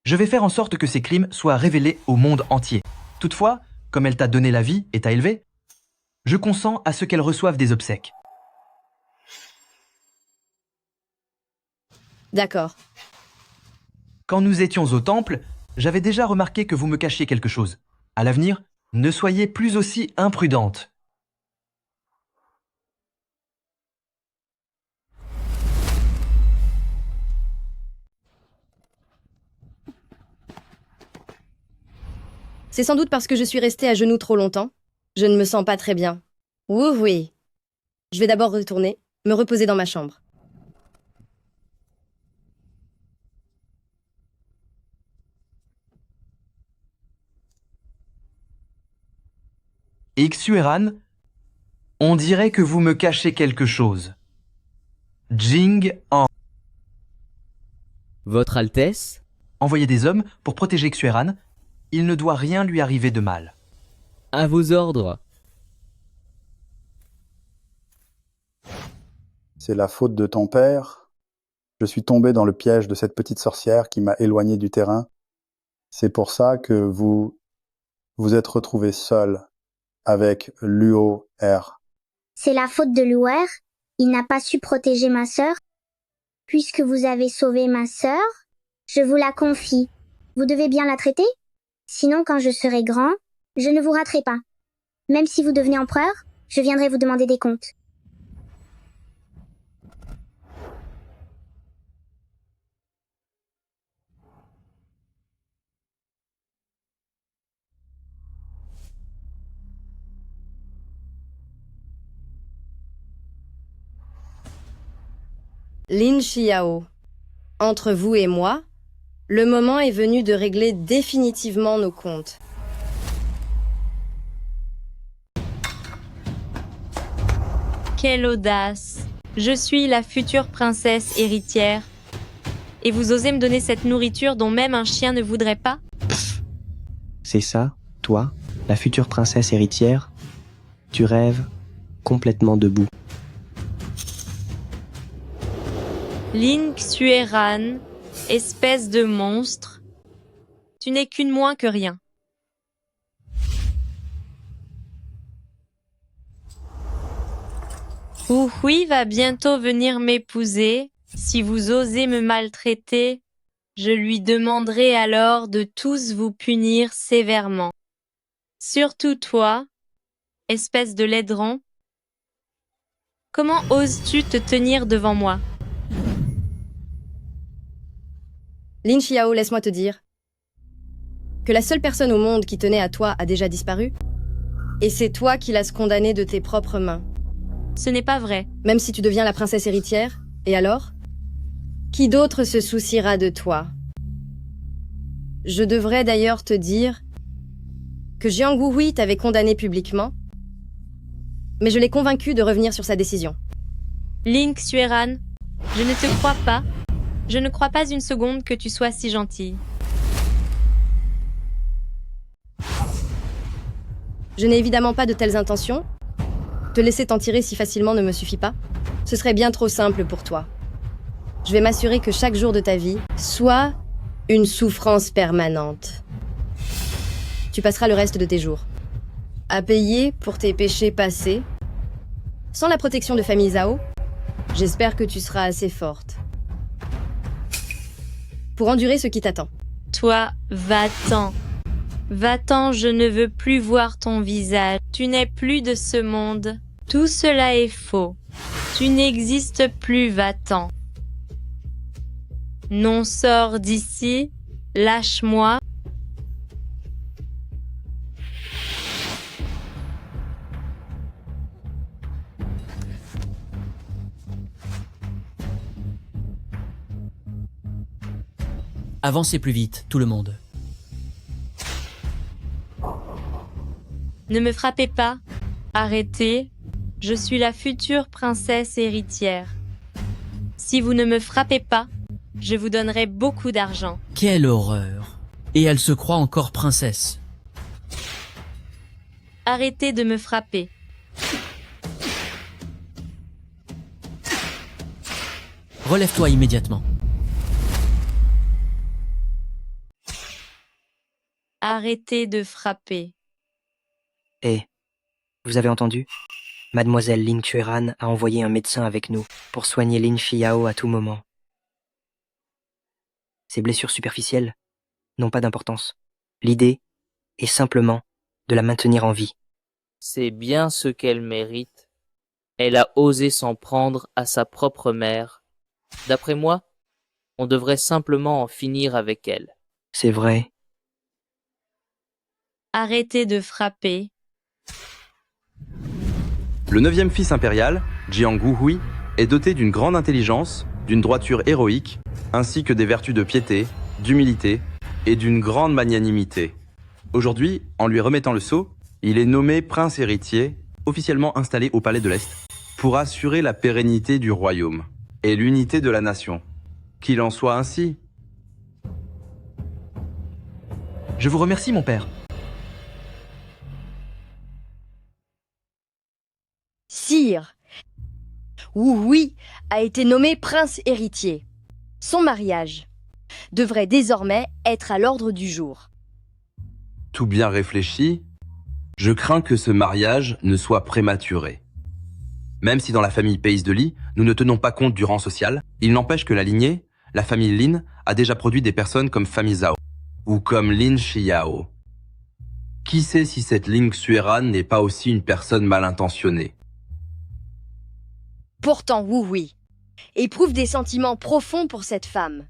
Je vais faire en sorte que ces crimes soient révélés au monde entier. Toutefois, comme elle t'a donné la vie et t'a élevé, je consens à ce qu'elle reçoive des obsèques. D'accord. Quand nous étions au temple, j'avais déjà remarqué que vous me cachiez quelque chose. À l'avenir, ne soyez plus aussi imprudente. C'est sans doute parce que je suis restée à genoux trop longtemps. Je ne me sens pas très bien. Oui. Je vais d'abord retourner, me reposer dans ma chambre. Xueran, on dirait que vous me cachez quelque chose. Jing An. Votre Altesse? Envoyez des hommes pour protéger Xueran. Il ne doit rien lui arriver de mal. À vos ordres. C'est la faute de ton père. Je suis tombé dans le piège de cette petite sorcière qui m'a éloigné du terrain. C'est pour ça que vous vous êtes retrouvé seul avec Luo R. C'est la faute de Luer. Il n'a pas su protéger ma sœur. Puisque vous avez sauvé ma sœur, je vous la confie. Vous devez bien la traiter? Sinon, quand je serai grand, je ne vous raterai pas. Même si vous devenez empereur, je viendrai vous demander des comptes. Lin Xiao, entre vous et moi, le moment est venu de régler définitivement nos comptes. Quelle audace! Je suis la future princesse héritière. Et vous osez me donner cette nourriture dont même un chien ne voudrait pas? C'est ça, toi, la future princesse héritière? Tu rêves complètement debout. Lin Xueran, espèce de monstre, tu n'es qu'une moins que rien. Wu Hui va bientôt venir m'épouser. Si vous osez me maltraiter, je lui demanderai alors de tous vous punir sévèrement. Surtout toi, espèce de laidron. Comment oses-tu te tenir devant moi? Lin Xiao, laisse-moi te dire que la seule personne au monde qui tenait à toi a déjà disparu, et c'est toi qui l'as condamnée de tes propres mains. Ce n'est pas vrai. Même si tu deviens la princesse héritière, et alors? Qui d'autre se souciera de toi? Je devrais d'ailleurs te dire que Jiang Wuhui t'avait condamné publiquement, mais je l'ai convaincu de revenir sur sa décision. Lin Xueran, je ne te crois pas. Je ne crois pas une seconde que tu sois si gentille. Je n'ai évidemment pas de telles intentions. Te laisser t'en tirer si facilement ne me suffit pas. Ce serait bien trop simple pour toi. Je vais m'assurer que chaque jour de ta vie soit une souffrance permanente. Tu passeras le reste de tes jours à payer pour tes péchés passés. Sans la protection de famille Zhao, j'espère que tu seras assez forte pour endurer ce qui t'attend. Toi, va-t'en. Va-t'en, je ne veux plus voir ton visage. Tu n'es plus de ce monde. Tout cela est faux. Tu n'existes plus, va-t'en. Non, sors d'ici. Lâche-moi. Avancez plus vite, tout le monde. Ne me frappez pas. Arrêtez. Je suis la future princesse héritière. Si vous ne me frappez pas, je vous donnerai beaucoup d'argent. Quelle horreur! Et elle se croit encore princesse. Arrêtez de me frapper. Relève-toi immédiatement. Arrêtez de frapper. Eh, vous avez entendu? Mademoiselle Lin Xueran a envoyé un médecin avec nous pour soigner Lin Xiao à tout moment. Ces blessures superficielles n'ont pas d'importance. L'idée est simplement de la maintenir en vie. C'est bien ce qu'elle mérite. Elle a osé s'en prendre à sa propre mère. D'après moi, on devrait simplement en finir avec elle. C'est vrai. Arrêtez de frapper. Le 9e fils impérial, Jiang Wuhui, est doté d'une grande intelligence, d'une droiture héroïque, ainsi que des vertus de piété, d'humilité et d'une grande magnanimité. Aujourd'hui, en lui remettant le sceau, il est nommé prince héritier, officiellement installé au palais de l'Est, pour assurer la pérennité du royaume et l'unité de la nation. Qu'il en soit ainsi. Je vous remercie, mon père. Sire, Wuhui a été nommé prince héritier. Son mariage devrait désormais être à l'ordre du jour. Tout bien réfléchi, je crains que ce mariage ne soit prématuré. Même si dans la famille Pays de Li, nous ne tenons pas compte du rang social, il n'empêche que la lignée, la famille Lin, a déjà produit des personnes comme famille Zhao, ou comme Lin Xiao. Qui sait si cette Lin Xueran n'est pas aussi une personne mal intentionnée? Pourtant, Wuhui éprouve des sentiments profonds pour cette femme.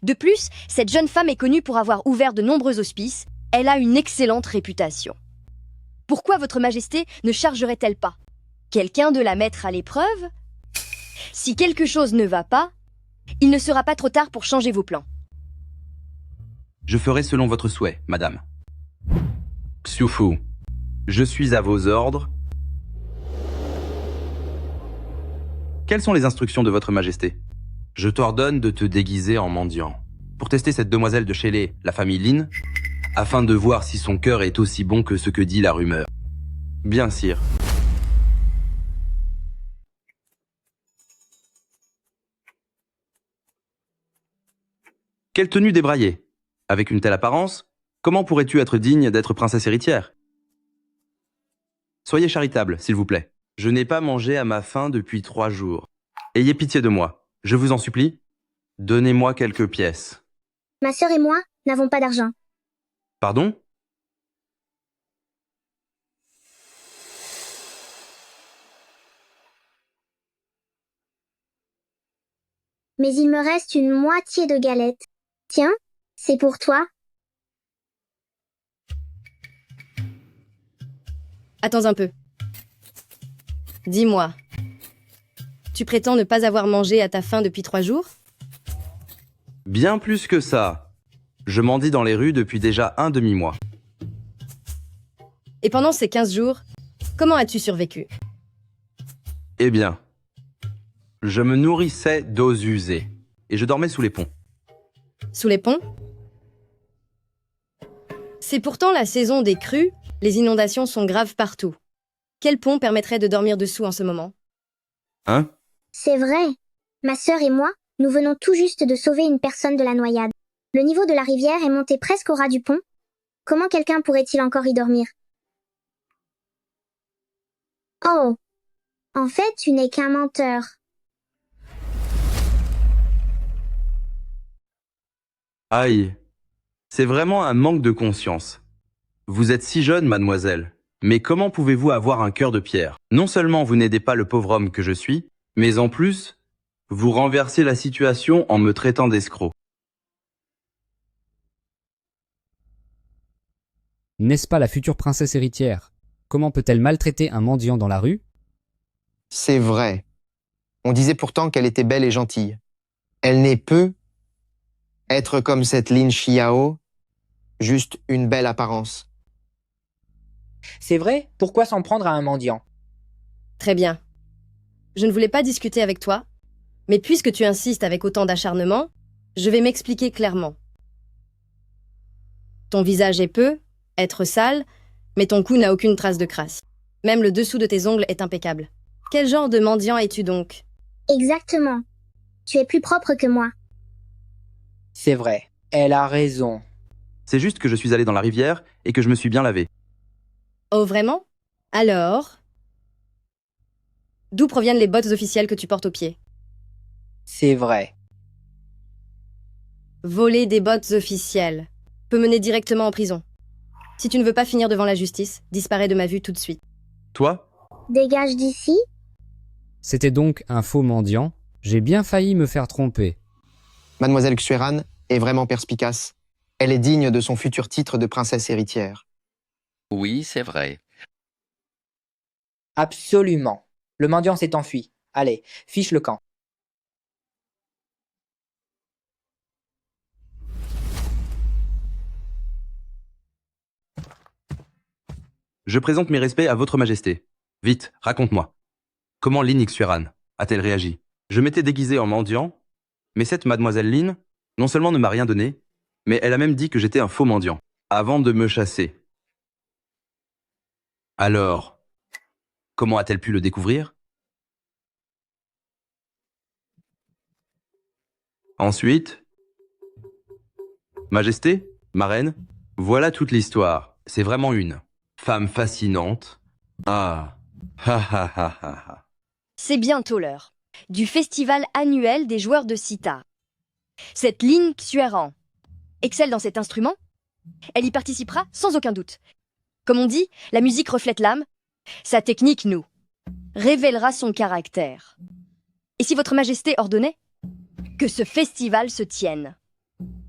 De plus, cette jeune femme est connue pour avoir ouvert de nombreux hospices. Elle a une excellente réputation. Pourquoi votre majesté ne chargerait-elle pas quelqu'un de la mettre à l'épreuve? Si quelque chose ne va pas, il ne sera pas trop tard pour changer vos plans. Je ferai selon votre souhait, madame. Xiufu, je suis à vos ordres. Quelles sont les instructions de votre majesté? Je t'ordonne de te déguiser en mendiant, pour tester cette demoiselle de Shelley, la famille Lin, afin de voir si son cœur est aussi bon que ce que dit la rumeur. Bien, sire. Quelle tenue débraillée! Avec une telle apparence, comment pourrais-tu être digne d'être princesse héritière? Soyez charitable, s'il vous plaît. Je n'ai pas mangé à ma faim depuis 3 jours. Ayez pitié de moi, je vous en supplie. Donnez-moi quelques pièces. Ma sœur et moi n'avons pas d'argent. Pardon? Mais il me reste une moitié de galette. Tiens, c'est pour toi. Attends un peu. Dis-moi, tu prétends ne pas avoir mangé à ta faim depuis 3 jours? Bien plus que ça. Je mendie dans les rues depuis déjà un demi-mois. Et pendant ces 15 jours, comment as-tu survécu? Eh bien, je me nourrissais d'eaux usées et je dormais sous les ponts. Sous les ponts? C'est pourtant la saison des crues, les inondations sont graves partout. Quel pont permettrait de dormir dessous en ce moment? Hein? C'est vrai. Ma sœur et moi, nous venons tout juste de sauver une personne de la noyade. Le niveau de la rivière est monté presque au ras du pont. Comment quelqu'un pourrait-il encore y dormir? Oh! En fait, tu n'es qu'un menteur. Aïe. C'est vraiment un manque de conscience. Vous êtes si jeune, mademoiselle. Mais comment pouvez-vous avoir un cœur de pierre? Non seulement vous n'aidez pas le pauvre homme que je suis, mais en plus, vous renversez la situation en me traitant d'escroc. N'est-ce pas la future princesse héritière? Comment peut-elle maltraiter un mendiant dans la rue? C'est vrai. On disait pourtant qu'elle était belle et gentille. Elle n'est peu être comme cette Lin Xiao, juste une belle apparence. C'est vrai, pourquoi s'en prendre à un mendiant? Très bien. Je ne voulais pas discuter avec toi, mais puisque tu insistes avec autant d'acharnement, je vais m'expliquer clairement. Ton visage est peu, être sale, mais ton cou n'a aucune trace de crasse. Même le dessous de tes ongles est impeccable. Quel genre de mendiant es-tu donc? Exactement. Tu es plus propre que moi. C'est vrai, elle a raison. C'est juste que je suis allé dans la rivière et que je me suis bien lavé. Oh, vraiment? Alors? D'où proviennent les bottes officielles que tu portes aux pieds? C'est vrai. Voler des bottes officielles peut mener directement en prison. Si tu ne veux pas finir devant la justice, disparais de ma vue tout de suite. Toi? Dégage d'ici. C'était donc un faux mendiant. J'ai bien failli me faire tromper. Mademoiselle Xueran est vraiment perspicace. Elle est digne de son futur titre de princesse héritière. Oui, c'est vrai. Absolument. Le mendiant s'est enfui. Allez, fiche le camp. Je présente mes respects à votre majesté. Vite, raconte-moi. Comment Lin Xueran a-t-elle réagi? Je m'étais déguisé en mendiant, mais cette mademoiselle Lin, non seulement ne m'a rien donné, mais elle a même dit que j'étais un faux mendiant, avant de me chasser. Alors, comment a-t-elle pu le découvrir? Ensuite, Majesté, ma reine, voilà toute l'histoire. C'est vraiment une femme fascinante. Ah, ha ha ha ha ha. C'est bientôt l'heure du festival annuel des joueurs de sitar. Cette Lin Xueran excelle dans cet instrument. Elle y participera sans aucun doute. Comme on dit, la musique reflète l'âme. Sa technique, nous, révélera son caractère. Et si votre majesté ordonnait que ce festival se tienne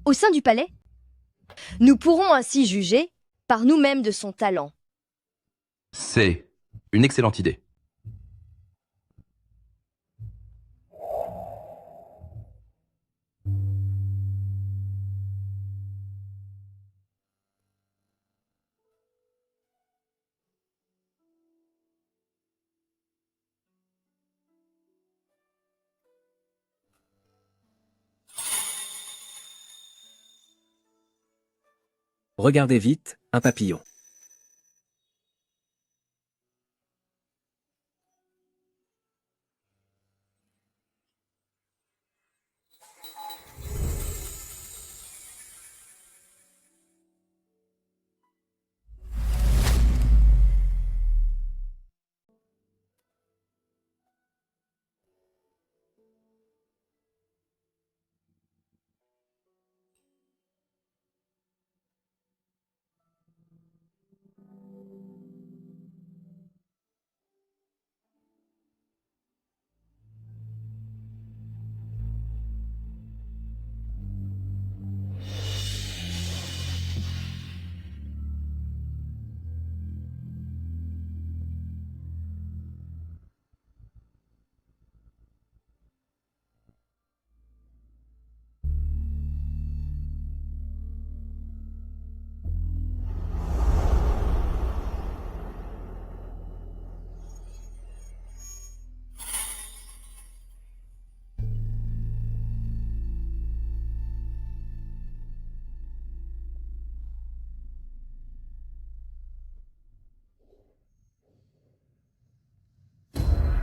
au sein du palais, nous pourrons ainsi juger par nous-mêmes de son talent. C'est une excellente idée. Regardez vite, un papillon.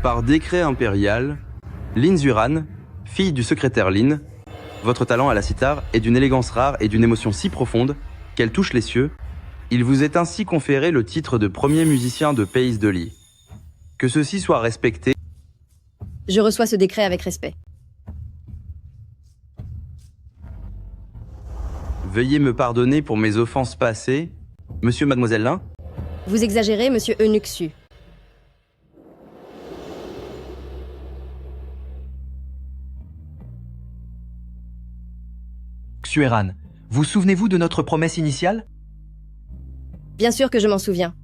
Par décret impérial, Lin Xuran, fille du secrétaire Lin, votre talent à la cithare est d'une élégance rare et d'une émotion si profonde qu'elle touche les cieux. Il vous est ainsi conféré le titre de premier musicien de Pays de Li. Que ceci soit respecté. Je reçois ce décret avec respect. Veuillez me pardonner pour mes offenses passées. Monsieur, mademoiselle Lin? Vous exagérez, monsieur Eunuxu. Xueran, vous souvenez-vous de notre promesse initiale? Bien sûr que je m'en souviens.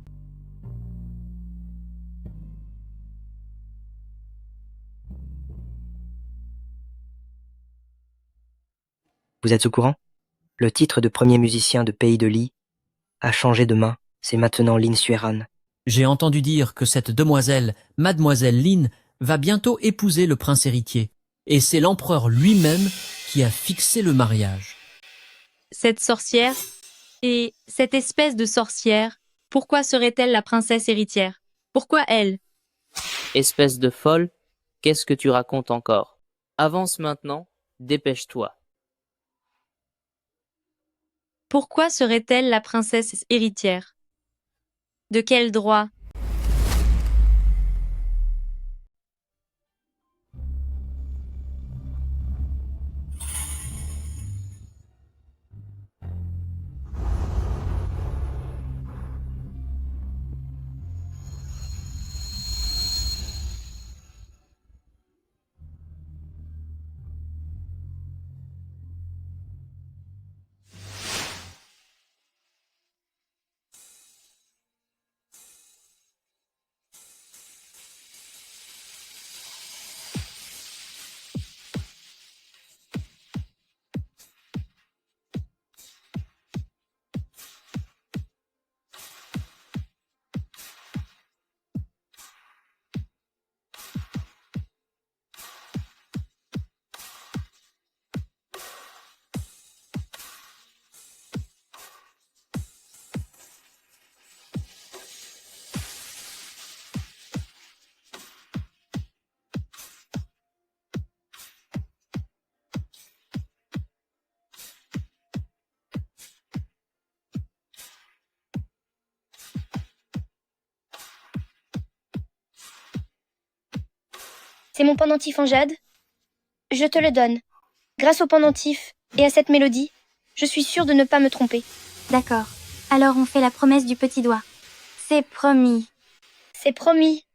Vous êtes au courant? Le titre de premier musicien de Pays de Li a changé de main. C'est maintenant Lin Xueran. J'ai entendu dire que cette demoiselle, mademoiselle Lin, va bientôt épouser le prince héritier. Et c'est l'empereur lui-même qui a fixé le mariage. Cette sorcière et cette espèce de sorcière, pourquoi serait-elle la princesse héritière? Pourquoi elle? Espèce de folle, qu'est-ce que tu racontes encore? Avance maintenant, dépêche-toi. Pourquoi serait-elle la princesse héritière? De quel droit? C'est mon pendentif en jade. Je te le donne. Grâce au pendentif et à cette mélodie, je suis sûre de ne pas me tromper. D'accord. Alors on fait la promesse du petit doigt. C'est promis. C'est promis.